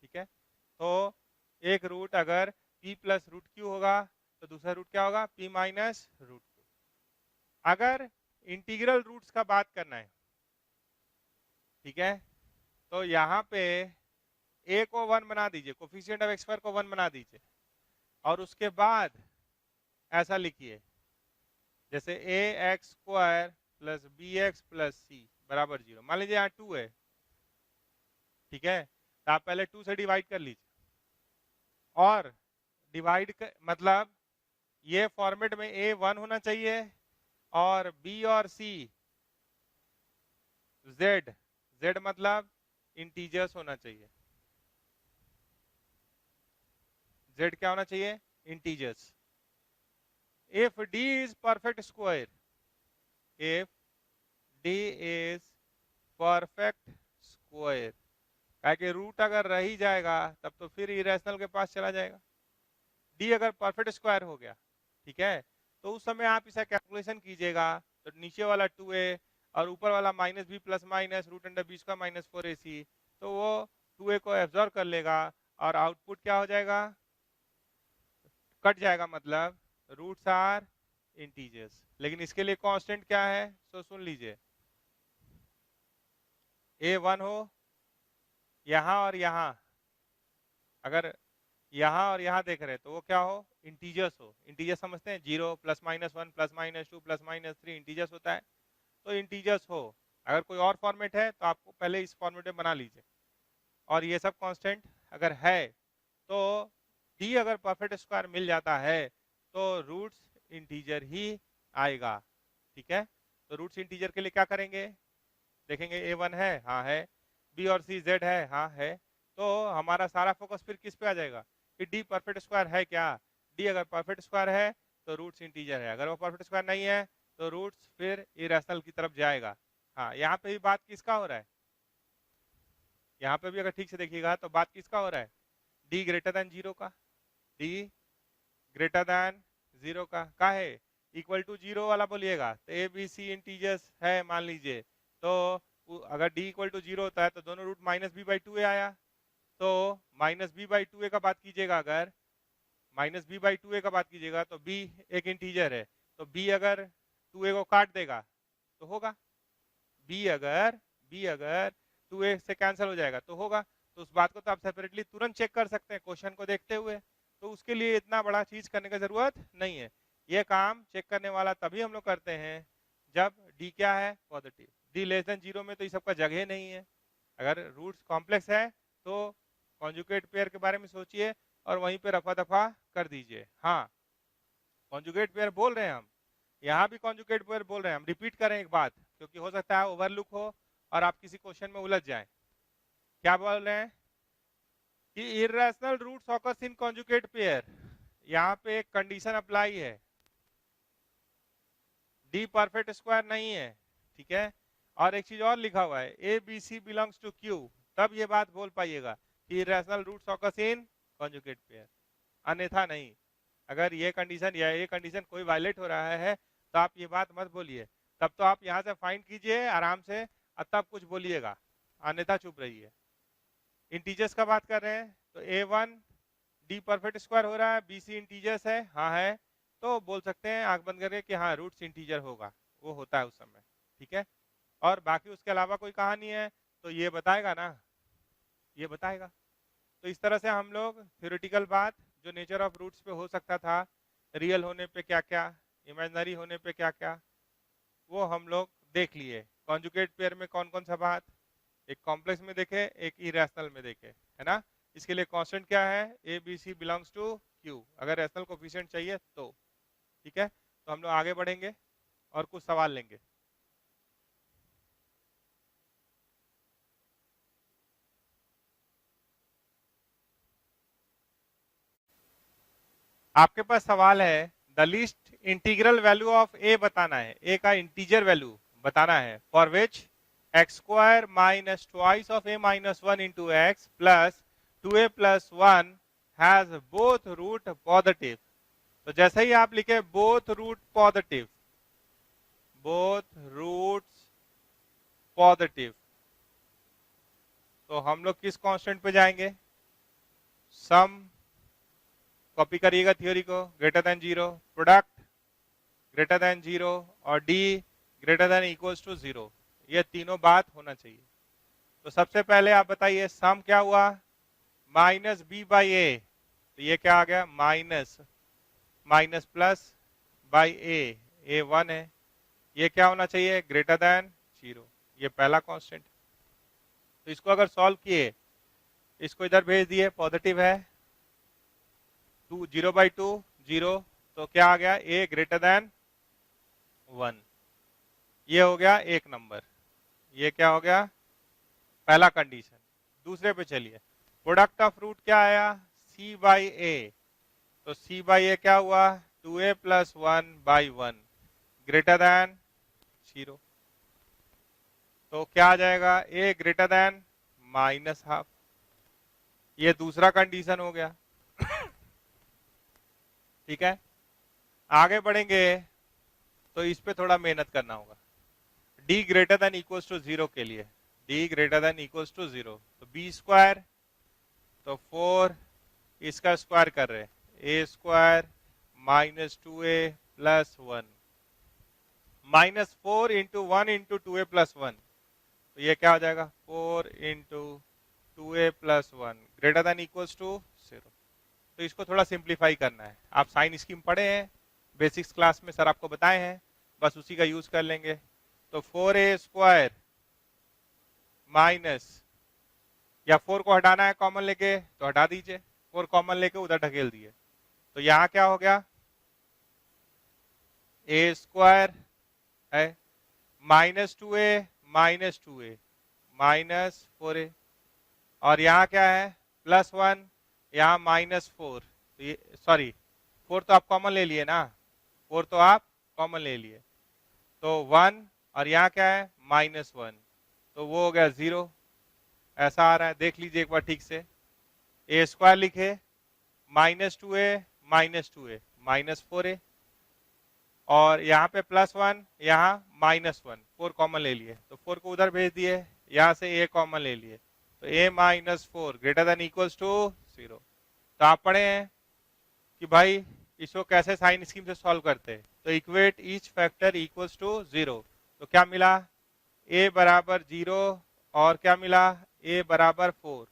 ठीक है। तो एक रूट अगर p + √q होगा तो दूसरा रूट क्या होगा, p - √q। अगर इंटीग्रल रूट्स का बात करना है, ठीक है, तो यहाँ पे a को 1 बना दीजिए, कोफिशिएंट ऑफ x² को 1 बना दीजिए और उसके बाद ऐसा लिखिए जैसे ax² + bx + c = 0। मान लीजिए यहाँ 2 है, ठीक है, तो आप पहले 2 से डिवाइड कर लीजिए और डिवाइड मतलब ये फॉर्मेट में a 1 होना चाहिए और b और c z z मतलब इंटीजर्स होना चाहिए, z क्या होना चाहिए, integers. If d is perfect square, if d is perfect square, कि रूट अगर रह ही जाएगा तब तो फिर इरेशनल के पास चला जाएगा। d अगर परफेक्ट स्क्वायर हो गया, ठीक है, तो उस समय आप इसे कैलकुलेशन कीजिएगा, तो नीचे वाला 2a और ऊपर वाला minus b plus minus root under b square minus 4ac, तो वो 2a को एब्जॉर्ब कर लेगा और आउटपुट क्या हो जाएगा, कट जाएगा, मतलब रूट्स आर इंटीजर्स। लेकिन इसके लिए कांस्टेंट क्या है, सो सुन लीजिए, a1 हो यहां और यहां, अगर यहां और यहां देख रहे हैं तो वो क्या हो, इंटीजर्स हो। इंटीजर्स समझते हैं, 0 plus minus 1 plus minus 2 plus minus 3 integers होता है, तो इंटीजर्स हो। अगर कोई और फॉर्मेट है तो आपको पहले इस फॉर्मेट में बना लीजिए, और ये सब कांस्टेंट अगर है तो d अगर परफेक्ट स्क्वायर मिल जाता है तो रूट्स इंटीजर ही आएगा, ठीक है। तो रूट्स इंटीजर के लिए क्या करेंगे, देखेंगे a1 है, हाँ है, b और c z है, हाँ है, तो हमारा सारा फोकस फिर किस पे आ जाएगा कि d परफेक्ट स्क्वायर है क्या, d अगर परफेक्ट स्क्वायर है तो रूट्स इंटीजर है, अगर वो परफेक्ट स्क्वायर नहीं है तो रूट्स फिर इरेशनल की तरफ जाएगा। हाँ, यहाँ पे भी बात किसका हो रहा है, यहाँ पे भी अगर ठीक से देखिएगा तो बात किसका हो रहा है, d ग्रेटर देन 0 का, d ग्रेटर देन 0 का है, इक्वल टू 0 वाला बोलिएगा, तो ए बी सी इंटीजर्स है मान लीजिए, तो अगर d इक्वल टू 0 होता है तो दोनों root minus b by 2a आया, तो माइनस बी बाई 2a का बात कीजिएगा, अगर माइनस बी बाई 2a का बात कीजिएगा तो b एक इंटीजर है, तो b अगर 2a को काट देगा तो होगा, b अगर 2a से कैंसिल हो जाएगा तो होगा, तो उस बात को तो आप सेपरेटली तुरंत चेक कर सकते हैं क्वेश्चन को देखते हुए, तो उसके लिए इतना बड़ा चीज करने की जरूरत नहीं है। ये काम चेक करने वाला तभी हम लोग करते हैं जब d क्या है, पॉजिटिव। d लेस देन 0 में तो ये सबका जगह नहीं है। अगर रूट्स कॉम्प्लेक्स है तो कॉन्जुगेट पेयर के बारे में सोचिए और वहीं पे रफा दफा कर दीजिए। हाँ, कॉन्जुगेट पेयर बोल रहे हैं हम, यहाँ भी कॉन्जुगेट पेयर बोल रहे हैं हम, रिपीट करें एक बात क्योंकि हो सकता है ओवरलुक हो और आप किसी क्वेश्चन में उलझ जाएं। क्या बोल रहे हैं कि irrational roots occurs in conjugate pair, यहाँ पे एक कंडीशन अप्लाई है, d परफेक्ट स्क्वायर नहीं है, ठीक है, और एक चीज और लिखा हुआ है a B C belongs to Q, तब ये बात बोल पाइएगा कि irrational roots occurs in conjugate pair, अन्यथा नहीं। अगर ये कंडीशन या ये कंडीशन कोई वायलेट हो रहा है तो आप ये बात मत बोलिए, तब तो आप यहाँ से फाइंड कीजिए आराम से और तब कुछ बोलिएगा, अन्यथा चुप रहिए। इंटीजर्स का बात कर रहे हैं तो a1 d परफेक्ट स्क्वायर हो रहा है, bc इंटीजर्स है, हाँ है, तो बोल सकते हैं आंख बंद करके कि हाँ रूट्स इंटीजर होगा, वो होता है उस समय, ठीक है। और बाकी उसके अलावा कोई कहानी है तो ये बताएगा ना, ये बताएगा। तो इस तरह से हम लोग थ्योरेटिकल बात जो नेचर ऑफ रूट्स पे हो सकता था, रियल होने पे क्या क्या, इमेजिनरी होने पे क्या क्या, वो हम लोग देख लिए। कॉन्जुगेट पेयर में कौन कौन सा बात, एक कॉम्प्लेक्स में देखे, एक इरेशनल में देखे, है ना। इसके लिए कांस्टेंट क्या है, a B C belongs to Q, अगर रैशनल कोफिशिएंट चाहिए तो, ठीक है। तो हम लोग आगे बढ़ेंगे और कुछ सवाल लेंगे। आपके पास सवाल है, the list integral value of A बताना है, ए का इंटीजर वैल्यू बताना है, for which x square minus twice of A minus 1 into x plus 2a plus 1 has both root positive. तो जैसे ही आप लिखे both root positive, both roots positive, तो हम लोग किस कांस्टेंट पे जाएंगे, सम कॉपी करिएगा थ्योरी को, greater than 0, product greater than 0 और d greater than equals to 0, ये तीनों बात होना चाहिए। तो सबसे पहले आप बताइए सम क्या हुआ, माइनस बी बाई ए, तो ये क्या आ गया माइनस माइनस प्लस बाई ए 1 है, ये क्या होना चाहिए ग्रेटर देन 0, ये पहला कांस्टेंट। तो इसको अगर सॉल्व किए, इसको इधर भेज दिए, पॉजिटिव है 2 0 बाई 2 0, तो क्या आ गया ए ग्रेटर देन 1, ये हो गया एक नंबर, ये क्या हो गया पहला कंडीशन। दूसरे पे चलिए, प्रोडक्ट ऑफ रूट क्या आया, c बाई ए, तो c बाई ए क्या हुआ, 2a plus 1 by 1 greater than 0, तो क्या आ जाएगा, a greater than minus half. ये दूसरा कंडीशन हो गया। ठीक है, आगे बढ़ेंगे तो इस पे थोड़ा मेहनत करना होगा। d greater than equals to 0 के लिए, d greater than equals to 0, तो b स्क्वायर, तो 4 इसका स्क्वायर कर रहे हैं, a square minus 2a plus 1 minus 4 into 1 into 2a plus 1, तो ये क्या हो जाएगा, 4 into 2a plus 1 greater than equals to 0। तो इसको थोड़ा सिंप्लीफाई करना है। आप साइन स्कीम पढ़े हैं बेसिक्स क्लास में, सर आपको बताए हैं, बस उसी का यूज कर लेंगे। तो 4a स्क्वायर माइनस, या 4 को हटाना है कॉमन लेके तो हटा दीजिए, 4 कॉमन लेके उधर ढकेल दिए, तो यहां क्या हो गया, a स्क्वायर है minus 2a minus 2a minus 4a, और यहाँ क्या है प्लस 1, यहाँ माइनस 4, तो ये सॉरी 4 तो आप कॉमन ले लिए ना, 4 तो आप कॉमन ले लिए, तो 1 और यहाँ क्या है माइनस 1, तो वो हो गया 0। ऐसा आ रहा है, देख लीजिए एक बार ठीक से, a स्क्वायर लिखे minus 2a minus 2a minus 4a, और यहाँ पे प्लस 1, यहाँ माइनस 1, 4 कॉमन ले लिए, तो 4 को उधर भेज दिए, यहाँ से a कॉमन ले लिए, तो a minus 4 greater than equals to 0। तो आप पढ़े हैं कि भाई इसको कैसे साइन स्कीम से सॉल्व करते हैं, तो equate each factor equals to 0, तो क्या मिला, a बराबर 0 और क्या मिला, a बराबर 4,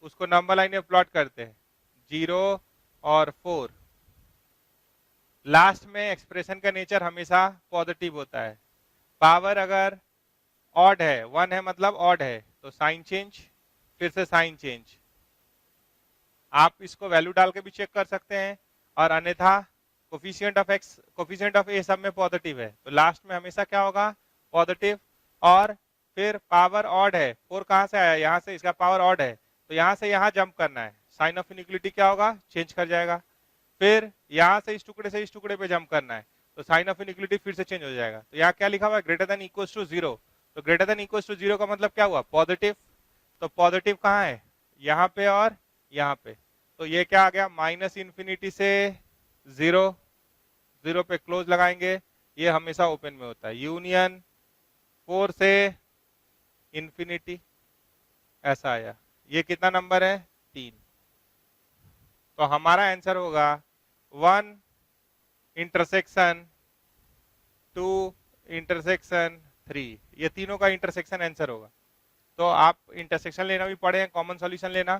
उसको नंबर लाइन में प्लॉट करते हैं, 0 और 4। लास्ट में एक्सप्रेशन का नेचर हमेशा पॉजिटिव होता है, पावर अगर ऑड है, 1 है मतलब ऑड है, तो साइन चेंज, फिर से साइन चेंज। आप इसको वैल्यू डाल के भी चेक कर सकते हैं, और अन्यथा coefficient of x, coefficient of A सब में पॉजिटिव है, तो लास्ट में हमेशा क्या होगा, पॉजिटिव। और फिर पावर ऑड है, 4 कहां से आया, यहाँ से, इसका पावर ऑड है, तो यहाँ से यहाँ जंप करना है, साइन ऑफ इनइक्वालिटी क्या होगा, चेंज कर जाएगा। फिर यहाँ से इस टुकड़े से इस टुकड़े पे जंप करना है, तो साइन ऑफ इनइक्वालिटी फिर से चेंज हो जाएगा। तो यहाँ क्या लिखा हुआ है, ग्रेटर देन इक्वल्स टू 0, तो ग्रेटर देन इक्वल्स टू 0 का मतलब क्या हुआ, पॉजिटिव। तो पॉजिटिव कहाँ है, यहाँ पे और यहाँ पे, तो ये क्या आ गया, माइनस इन्फिनिटी से 0, 0 पे क्लोज लगाएंगे, ये हमेशा ओपन में होता है, यूनियन 4 से इन्फिनिटी, ऐसा आया। ये कितना नंबर है, 3। तो हमारा आंसर होगा 1 इंटरसेक्शन 2 इंटरसेक्शन 3, ये तीनों का इंटरसेक्शन आंसर होगा। तो आप इंटरसेक्शन लेना भी पढ़े हैं, कॉमन सॉल्यूशन लेना,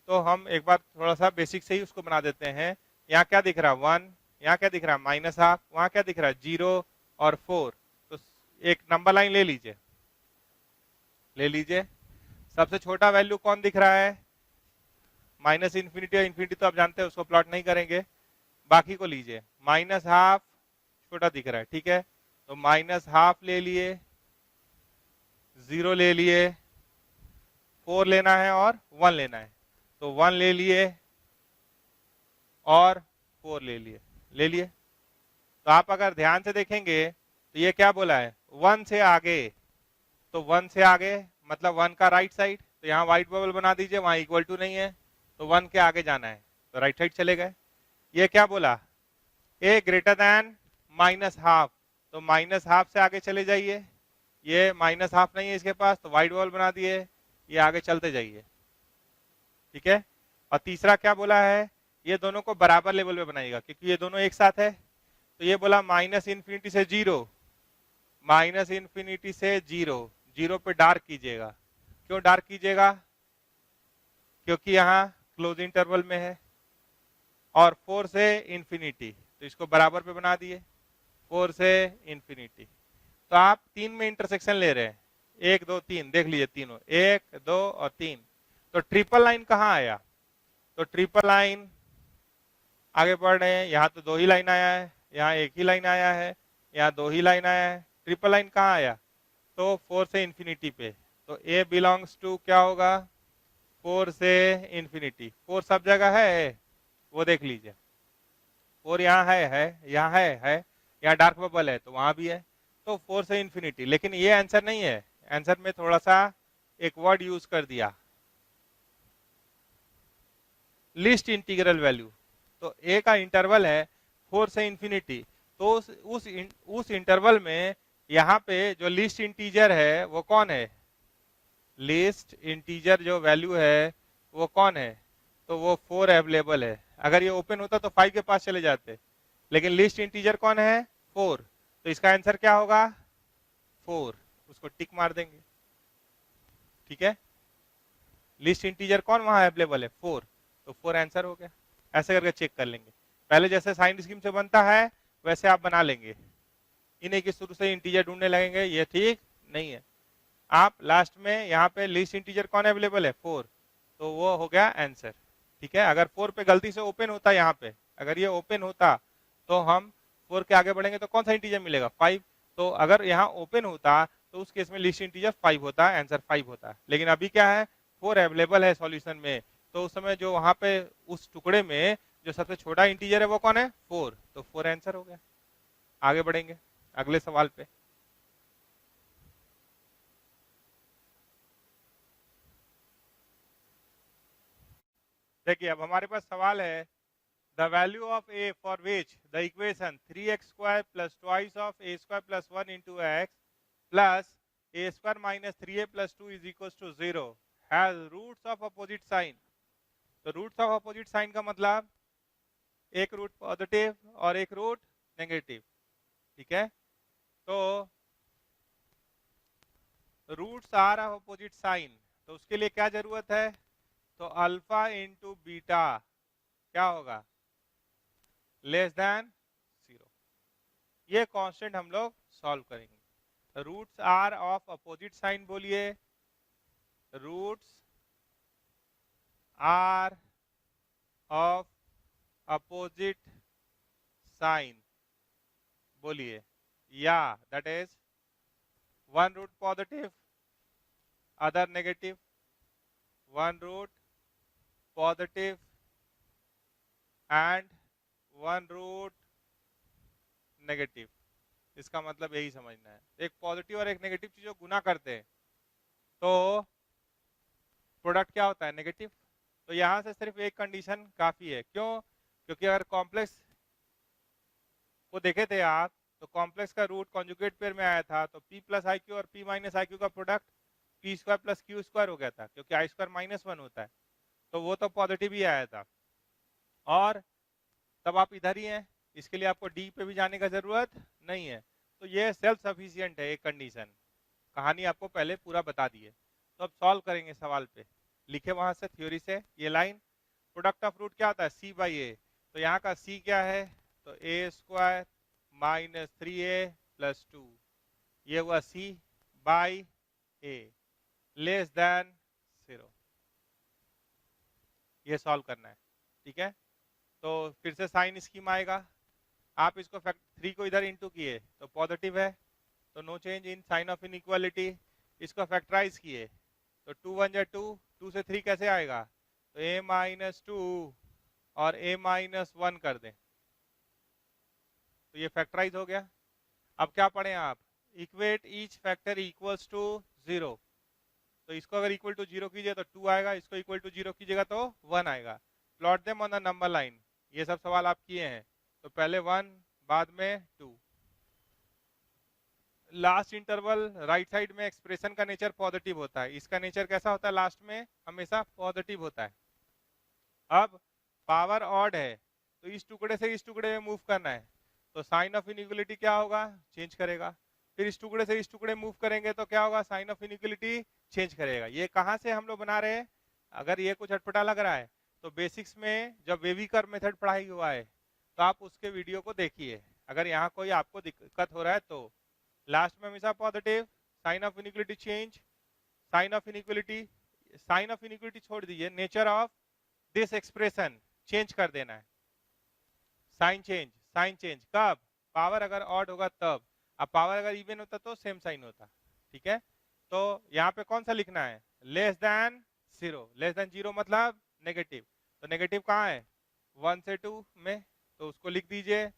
तो हम एक बार थोड़ा सा बेसिक से ही उसको बना देते हैं। यहाँ क्या दिख रहा है 1, यहाँ क्या दिख रहा है माइनस हाफ, वहां क्या दिख रहा है 0 और 4, तो एक नंबर लाइन ले लीजिए, ले लीजिए। सबसे छोटा वैल्यू कौन दिख रहा है, माइनस इन्फिनिटी और इन्फिनिटी तो आप जानते हैं, उसको प्लॉट नहीं करेंगे, बाकी को लीजिए। माइनस हाफ छोटा दिख रहा है, ठीक है, तो माइनस हाफ ले लिए, 0 ले लिए, 4 लेना है और 1 लेना है, तो 1 ले लिए और 4 ले लिए, ले लिए। तो आप अगर ध्यान से देखेंगे तो ये क्या बोला है, 1 से आगे, तो 1 से आगे मतलब 1 का राइट साइड, तो यहाँ व्हाइट बबल बना दीजिए, वहां इक्वल टू नहीं है, तो 1 के आगे जाना है, तो राइट साइड चले गए। ये क्या बोला, a greater than minus half, तो माइनस हाफ से आगे चले जाइए, ये माइनस हाफ नहीं है इसके पास, तो व्हाइट बबल बना दिए, ये आगे चलते जाइए, ठीक है। और तीसरा क्या बोला है, ये दोनों को बराबर लेवल पे बनाइएगा, क्योंकि ये दोनों एक साथ है, तो ये बोला माइनस इन्फिनिटी से 0, माइनस इन्फिनिटी से 0, 0 पे डार्क कीजिएगा। क्यों डार्क कीजिएगा, क्योंकि यहाँ क्लोज इंटरवल में है, और 4 से इन्फिनिटी, तो इसको बराबर पे बना दिए, 4 से इन्फिनिटी। तो आप 3 में इंटरसेक्शन ले रहे हैं, 1 2 3, देख लीजिए तीनों, 1 2 और 3। तो ट्रिपल लाइन कहाँ आया, तो ट्रिपल लाइन आगे बढ़ रहे हैं, यहाँ तो 2 ही लाइन आया है, यहाँ 1 ही लाइन आया है, यहाँ 2 ही लाइन आया है, ट्रिपल लाइन कहाँ आया, तो 4 से इन्फिनिटी पे, तो ए बिलोंग्स टू क्या होगा, 4 से इंफिनिटी। 4 सब जगह है, वो देख लीजिए। 4 यहाँ है, यहाँ है, यहाँ डार्क बबल है तो वहां भी है। तो 4 से इंफिनिटी, लेकिन ये आंसर नहीं है। आंसर में थोड़ा सा एक वर्ड यूज कर दिया, लीस्ट इंटीग्रल वैल्यू। तो ए का इंटरवल है 4 से इंफिनिटी, तो उस इंटरवल में यहाँ पे जो लीस्ट इंटीजर है वो कौन है, लीस्ट इंटीजर जो वैल्यू है वो कौन है, तो वो 4 अवेलेबल है। अगर ये ओपन होता तो 5 के पास चले जाते, लेकिन लीस्ट इंटीजर कौन है, 4। तो इसका आंसर क्या होगा, 4। उसको टिक मार देंगे, ठीक है। लिस्ट इंटीजर कौन वहां अवेलेबल है, 4, तो 4 आंसर हो गया। ऐसे करके चेक कर लेंगे। पहले जैसे साइन स्कीम से बनता है वैसे आप बना लेंगे। इन्हीं के शुरू से इंटीजर ढूंढने लगेंगे, ये ठीक नहीं है। आप लास्ट में यहाँ पे लिस्ट इंटीजर कौन अवेलेबल है, 4, तो वो हो गया आंसर, ठीक है। अगर 4 पे गलती से ओपन होता, यहाँ पे अगर ये ओपन होता तो हम 4 के आगे बढ़ेंगे तो कौन सा इंटीजर मिलेगा, 5। तो अगर यहाँ ओपन होता तो उस केस में लिस्ट इंटीजर 5 होता, आंसर 5 होता। लेकिन अभी क्या है, 4 अवेलेबल है सॉल्यूशन में, तो उस समय जो वहां पे उस टुकड़े में जो सबसे छोटा इंटीजर है वो कौन है, 4, तो 4 आंसर हो गया। आगे बढ़ेंगे अगले सवाल पे। देखिए अब हमारे पास सवाल है, the value of a for which the equation 3x² plus twice of a square plus 1 into x plus a square minus 3a plus 2 is equal to 0 has roots of opposite sign. तो roots of opposite sign का मतलब एक root positive और एक root negative, ठीक है। तो roots are of opposite sign, तो उसके लिए क्या जरूरत है, तो अल्फा इंटू बीटा क्या होगा, लेस देन 0। ये कांस्टेंट हम लोग सॉल्व करेंगे। Roots are of opposite sign बोलिए, roots are of opposite sign बोलिए, या that is one root positive other negative, one root positive and one root negative. इसका मतलब यही समझना है, एक पॉजिटिव और एक नेगेटिव चीजों गुना करते हैं तो प्रोडक्ट क्या होता है, नेगेटिव। तो यहां से सिर्फ एक कंडीशन काफी है, क्यों, क्योंकि अगर कॉम्प्लेक्स को देखे थे आप तो कॉम्प्लेक्स का रूट कॉन्जुगेट पेयर में आया था, तो p प्लस आई क्यू और p माइनस आई क्यू का product p square plus q square हो गया था, क्योंकि आई स्क्वायर माइनस 1 होता है, तो वो तो पॉजिटिव ही आया था। और तब आप इधर ही हैं, इसके लिए आपको डी पे भी जाने का जरूरत नहीं है। तो ये सेल्फ सफिशिएंट है एक कंडीशन, कहानी आपको पहले पूरा बता दी है। तो अब सॉल्व करेंगे सवाल पे, लिखे वहां से थ्योरी से ये लाइन, प्रोडक्ट ऑफ रूट क्या होता है, c बाई ए। तो यहाँ का c क्या है, तो ए स्क्वायर माइनस 3a प्लस 2, ये हुआ c by a less than 0। ये सॉल्व करना है, ठीक है। तो फिर से साइन स्कीम आएगा, आप इसको 3 को इधर इंटू किए तो पॉजिटिव है, तो no change in sign of inequality. इसको फैक्टराइज किए तो 2 1 जा 2, 2 से 3 कैसे आएगा, तो a माइनस 2 और a माइनस 1 कर दें, तो ये फैक्टराइज हो गया। अब क्या पढ़ें आप, equate each factor equals to 0। तो इसको अगर इक्वल टू 0 कीजिए तो 2 आएगा, इसको इक्वल टू 0 कीजिएगा तो 1 आएगा। Plot them on the number line, ये सब सवाल आप किए हैं, तो पहले 1 बाद में 2। लास्ट इंटरवल राइट साइड में एक्सप्रेशन का नेचर पॉजिटिव होता है, इसका नेचर कैसा होता है, लास्ट में हमेशा पॉजिटिव होता है। अब पावर ऑड है तो इस टुकड़े से इस टुकड़े में मूव करना है, तो साइन ऑफ इनइक्वालिटी क्या होगा, चेंज करेगा। फिर इस टुकड़े से इस टुकड़े मूव करेंगे तो क्या होगा, साइन ऑफ इनइक्वालिटी चेंज करेगा। ये कहाँ से हम लोग बना रहे हैं, अगर ये कुछ अटपटा लग रहा है तो बेसिक्स में जब वेवी कर्व मेथड पढ़ाई हुआ है तो आप उसके वीडियो को देखिए। अगर यहाँ कोई आपको दिक्कत हो रहा है तो लास्ट में हमेशा positive, sign of inequality change, sign of inequality छोड़ दीजिए, nature of this expression change कर देना है। साइन चेंज कब, पावर अगर ऑड होगा तब, अब पावर अगर इवन होता तो सेम साइन होता, ठीक है। तो यहाँ पे कौन सा लिखना है, लेस देन 0। लेस देन 0 मतलब नेगेटिव, तो नेगेटिव कहाँ है 1 से 2 में, तो उसको लिख दीजिए।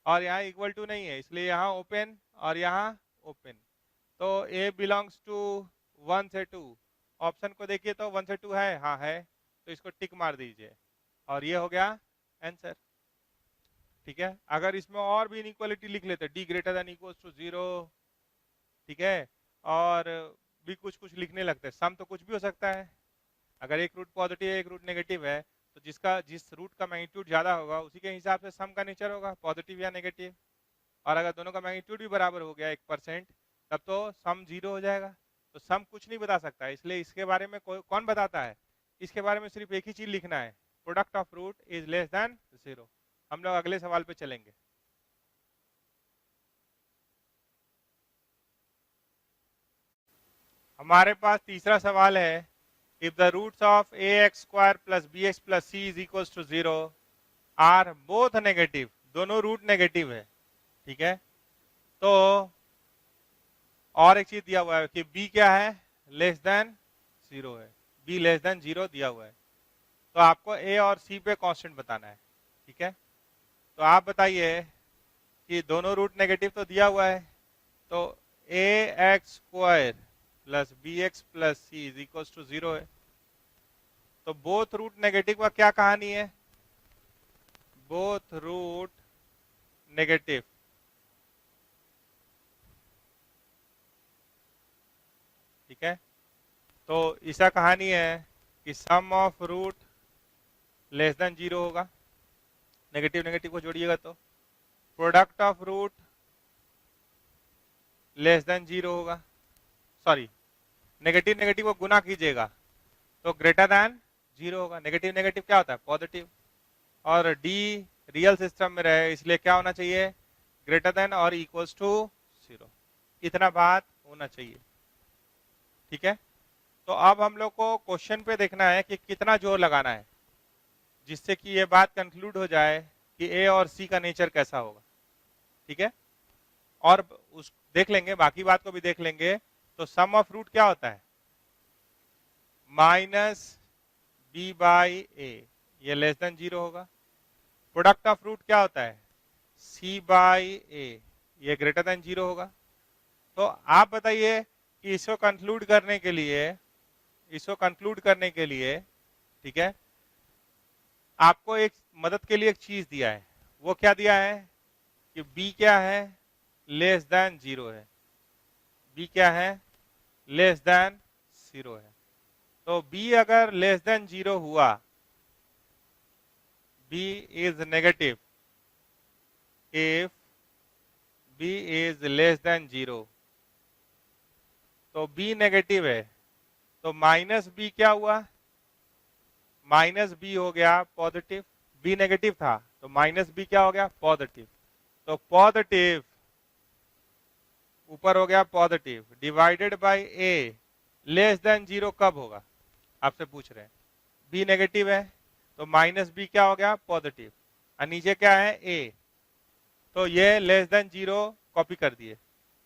और यहाँ इक्वल टू नहीं है इसलिए यहाँ ओपन और यहाँ ओपन, तो ए बिलोंग्स टू 1 से 2। ऑप्शन को देखिए तो 1 से 2 है, हाँ है, तो इसको टिक मार दीजिए और ये हो गया आंसर। ठीक है, अगर इसमें और भी इनइक्वालिटी लिख लेते d greater than equals to 0, ठीक है, और भी कुछ कुछ लिखने लगते हैं, सम तो कुछ भी हो सकता है। अगर एक रूट पॉजिटिव है एक रूट नेगेटिव है तो जिस रूट का मैग्नीट्यूड ज्यादा होगा उसी के हिसाब से सम का नेचर होगा, पॉजिटिव या नेगेटिव। और अगर दोनों का मैग्नीट्यूड भी बराबर हो गया 1% तब तो सम 0 हो जाएगा। तो सम कुछ नहीं बता सकता, इसलिए इसके बारे में कौन बताता है, इसके बारे में सिर्फ एक ही चीज लिखना है, product of root is less than 0। हम लोग अगले सवाल पे चलेंगे। हमारे पास तीसरा सवाल है, if the roots of ax² plus bx plus c is equals to 0 are both negative, दोनों रूट नेगेटिव है, ठीक है। तो और एक चीज दिया हुआ है कि b क्या है, लेस देन 0 है, b लेस देन 0 दिया हुआ है, तो आपको a और c पे कांस्टेंट बताना है, ठीक है। तो आप बताइए कि दोनों रूट नेगेटिव तो दिया हुआ है, तो ax² plus bx plus c is equal to 0 है, तो बोथ रूट नेगेटिव का क्या कहानी है, बोथ रूट नेगेटिव, ठीक है। तो इसका कहानी है कि sum of root less than 0 होगा, नेगेटिव नेगेटिव को जोड़िएगा तो product of root less than 0 होगा, सॉरी नेगेटिव नेगेटिव को गुना कीजिएगा तो ग्रेटर देन 0 होगा। नेगेटिव नेगेटिव क्या होता है, पॉजिटिव, और डी रियल सिस्टम में रहे इसलिए क्या होना चाहिए, ग्रेटर देन और इक्वल्स टू 0, इतना बात होना चाहिए, ठीक है। तो अब हम लोग को क्वेश्चन पे देखना है कि कितना जोर लगाना है जिससे कि ये बात कंक्लूड हो जाए कि ए और सी का नेचर कैसा होगा, ठीक है। और उस देख लेंगे, बाकी बात को भी देख लेंगे। तो सम ऑफ रूट क्या होता है, माइनस बी बाई ए, ये लेस देन 0 होगा। प्रोडक्ट ऑफ रूट क्या होता है, सी बाई ए, ये ग्रेटर देन 0 होगा। तो आप बताइए कि इसको कंक्लूड करने के लिए, ठीक है, आपको एक मदद के लिए एक चीज दिया है, वो क्या दिया है कि b क्या है, लेस देन 0 है, b क्या है, लेस देन 0 है। तो b अगर लेस देन 0 हुआ, b is negative if b is less than 0, तो b नेगेटिव है, तो माइनस b क्या हुआ, माइनस b हो गया पॉजिटिव, b नेगेटिव था तो माइनस b क्या हो गया, पॉजिटिव। तो पॉजिटिव ऊपर हो गया positive divided by a, less than 0 कब होगा, आपसे पूछ रहे हैं। b नेगेटिव है तो माइनस b क्या हो गया, पॉजिटिव, और नीचे क्या है a, तो ये लेस देन 0 कॉपी कर दिए।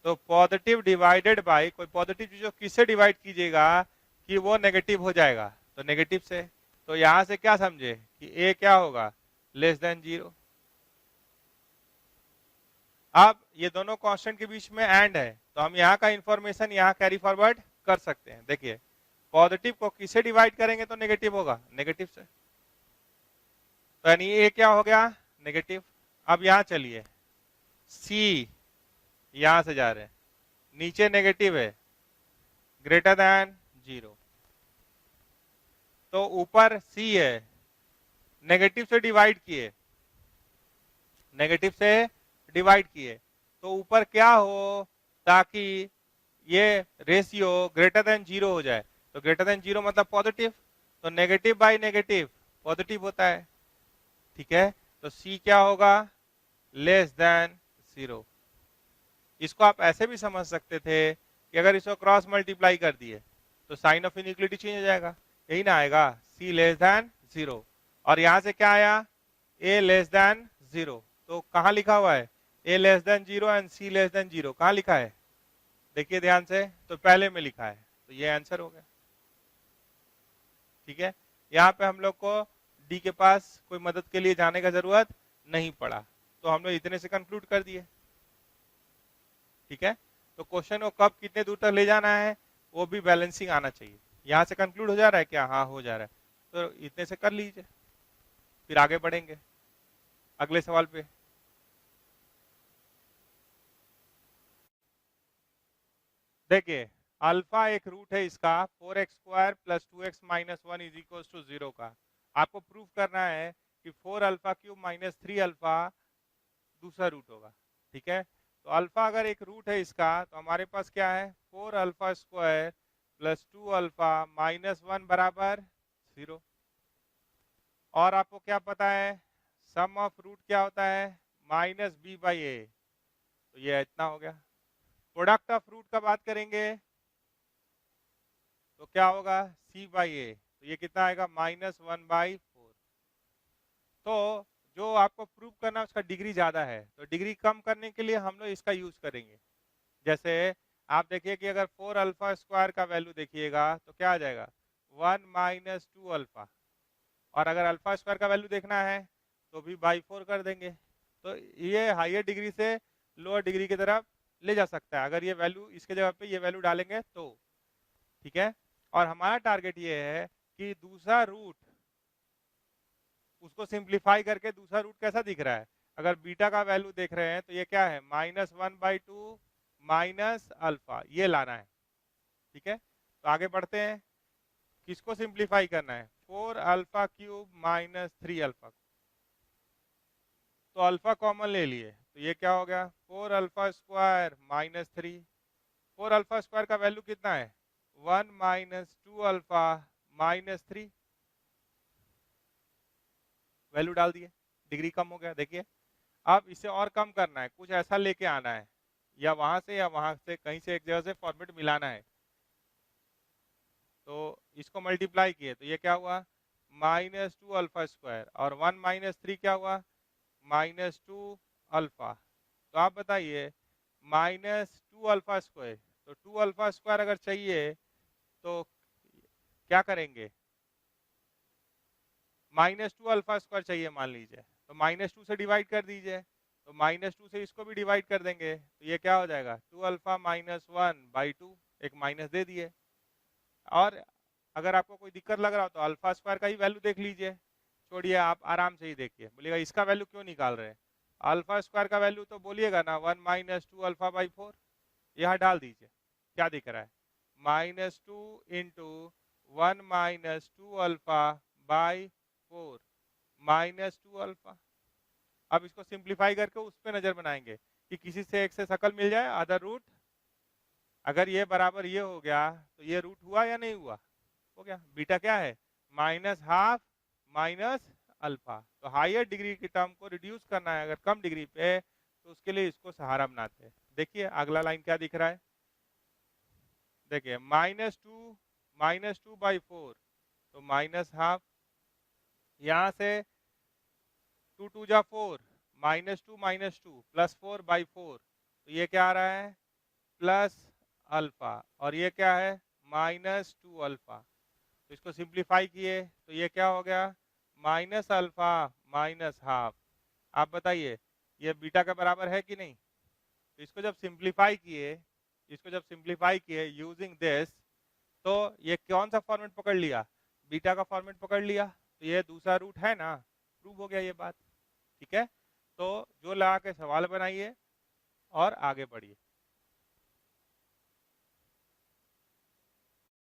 तो पॉजिटिव डिवाइडेड बाय, कोई पॉजिटिव चीज किससे डिवाइड कीजिएगा कि वो नेगेटिव हो जाएगा, तो नेगेटिव से। तो यहां से क्या समझे कि a क्या होगा, लेस देन 0। अब ये दोनों कांस्टेंट के बीच में एंड है, तो हम यहाँ का इंफॉर्मेशन यहाँ कैरी फॉरवर्ड कर सकते हैं। देखिए पॉजिटिव को किससे डिवाइड करेंगे तो नेगेटिव होगा, नेगेटिव से, तो यानी ए क्या हो गया, नेगेटिव। अब यहाँ चलिए सी, यहां से जा रहे हैं, नीचे नेगेटिव है, ग्रेटर देन 0, तो ऊपर सी है, नेगेटिव से डिवाइड किए, नेगेटिव से डिवाइड किए, तो ऊपर क्या हो ताकि ये रेशियो ग्रेटर देन 0 हो जाए। तो ग्रेटर देन 0 मतलब पॉजिटिव, तो नेगेटिव बाई नेगेटिव पॉजिटिव होता है, ठीक है। तो सी क्या होगा, लेस देन 0। इसको आप ऐसे भी समझ सकते थे कि अगर इसको क्रॉस मल्टीप्लाई कर दिए तो साइन ऑफ इनइक्वालिटी चेंज हो जाएगा, यही ना आएगा, सी लेस देन 0, और यहां से क्या आया, ए लेस देन 0। तो कहां लिखा हुआ है, A less than 0 and C less than 0, कहां लिखा है, देखिए ध्यान से, तो पहले में लिखा है, तो ये आंसर हो गया। ठीक है, यहाँ पे हम लोग को डी के पास कोई मदद के लिए जाने का जरूरत नहीं पड़ा, तो हम लोग इतने से कंक्लूड कर दिए। ठीक है, तो क्वेश्चन को कब कितने दूर तक ले जाना है वो भी बैलेंसिंग आना चाहिए। यहाँ से कंक्लूड हो जा रहा है क्या? हाँ हो जा रहा है, तो इतने से कर लीजिए, फिर आगे बढ़ेंगे अगले सवाल पे। देखिए अल्फा एक रूट है इसका 4x² + 2x - 1 = 0 का। आपको प्रूफ करना है कि 4α³ - 3α दूसरा रूट होगा। ठीक है, तो अल्फा अगर एक रूट है इसका तो हमारे पास क्या है, 4α² + 2α - 1 बराबर 0। और आपको क्या पता है, सम ऑफ रूट क्या होता है, -b/a, तो ये इतना हो गया। प्रोडक्ट ऑफ रूट का बात करेंगे तो क्या होगा, c/a, तो ये कितना आएगा, -1/4। तो जो आपको प्रूव करना है उसका डिग्री ज्यादा है, तो डिग्री कम करने के लिए हम लोग इसका यूज करेंगे। जैसे आप देखिए कि अगर 4α² का वैल्यू देखिएगा तो क्या आ जाएगा, 1 - 2α, और अगर α² का वैल्यू देखना है तो भी बाई 4 कर देंगे। तो ये हायर डिग्री से लोअर डिग्री की तरफ ले जा सकता है अगर ये वैल्यू इसके जगह पे ये वैल्यू डालेंगे तो। ठीक है, और हमारा टारगेट ये है कि दूसरा रूट उसको सिंप्लीफाई करके दूसरा रूट कैसा दिख रहा है, अगर बीटा का वैल्यू देख रहे हैं तो ये क्या है, -1/2 - α, ये लाना है। ठीक है, तो आगे बढ़ते हैं, किसको सिंप्लीफाई करना है, 4α³ - 3α, तो अल्फा कॉमन ले लिए तो ये क्या हो गया, 4α² - 3। 4α² का वैल्यू कितना है, 1 - 2α - 3, वैल्यू डाल दिए, डिग्री कम हो गया। देखिए अब इसे और कम करना है, कुछ ऐसा लेके आना है, या वहां से कहीं से एक जगह से फॉर्मेट मिलाना है। तो इसको मल्टीप्लाई किए तो ये क्या हुआ, -2α², और 1 - 3 क्या हुआ, -2α। तो आप बताइए -2α², तो 2α² अगर चाहिए तो क्या करेंगे, -2α² चाहिए मान लीजिए, तो -2 से डिवाइड कर दीजिए, तो -2 से इसको भी डिवाइड कर देंगे तो ये क्या हो जाएगा, 2α - 1/2, एक माइनस दे दिए। और अगर आपको कोई दिक्कत लग रहा हो तो α² का ही वैल्यू देख लीजिए, छोड़िए आप आराम से ही देखिए, बोलिएगा इसका वैल्यू क्यों निकाल रहे हैं, α² का वैल्यू तो बोलिएगा ना 1 - 2α/4, यहाँ डाल दीजिए, क्या दिख रहा है, -2 × 1 - 2α/4 -2α। अब इसको सिंप्लीफाई करके उस पर नजर बनाएंगे कि किसी से एक से शकल मिल जाए अदर रूट, अगर ये बराबर ये हो गया तो ये रूट हुआ या नहीं हुआ, हो गया। बीटा क्या है, -½ -α, तो हायर डिग्री की टर्म को रिड्यूस करना है अगर कम डिग्री पे, तो उसके लिए इसको सहारा बनाते हैं। देखिए अगला लाइन क्या दिख रहा है, देखिए -2 -2/4, तो -½ यहाँ से 2 2 जा 4, -2 -2 +4/4, तो ये क्या आ रहा है, +α, और ये क्या है, -2α। तो इसको सिंप्लीफाई किए तो ये क्या हो गया, -α -½ आप बताइए ये बीटा के बराबर है कि नहीं। तो इसको जब सिंप्लीफाई किए यूजिंग दिस, तो ये कौन सा फॉर्मेट पकड़ लिया, बीटा का फॉर्मेट पकड़ लिया, तो ये दूसरा रूट है ना, प्रूव हो गया ये बात। ठीक है, तो जो लगा के सवाल बनाइए और आगे बढ़िए।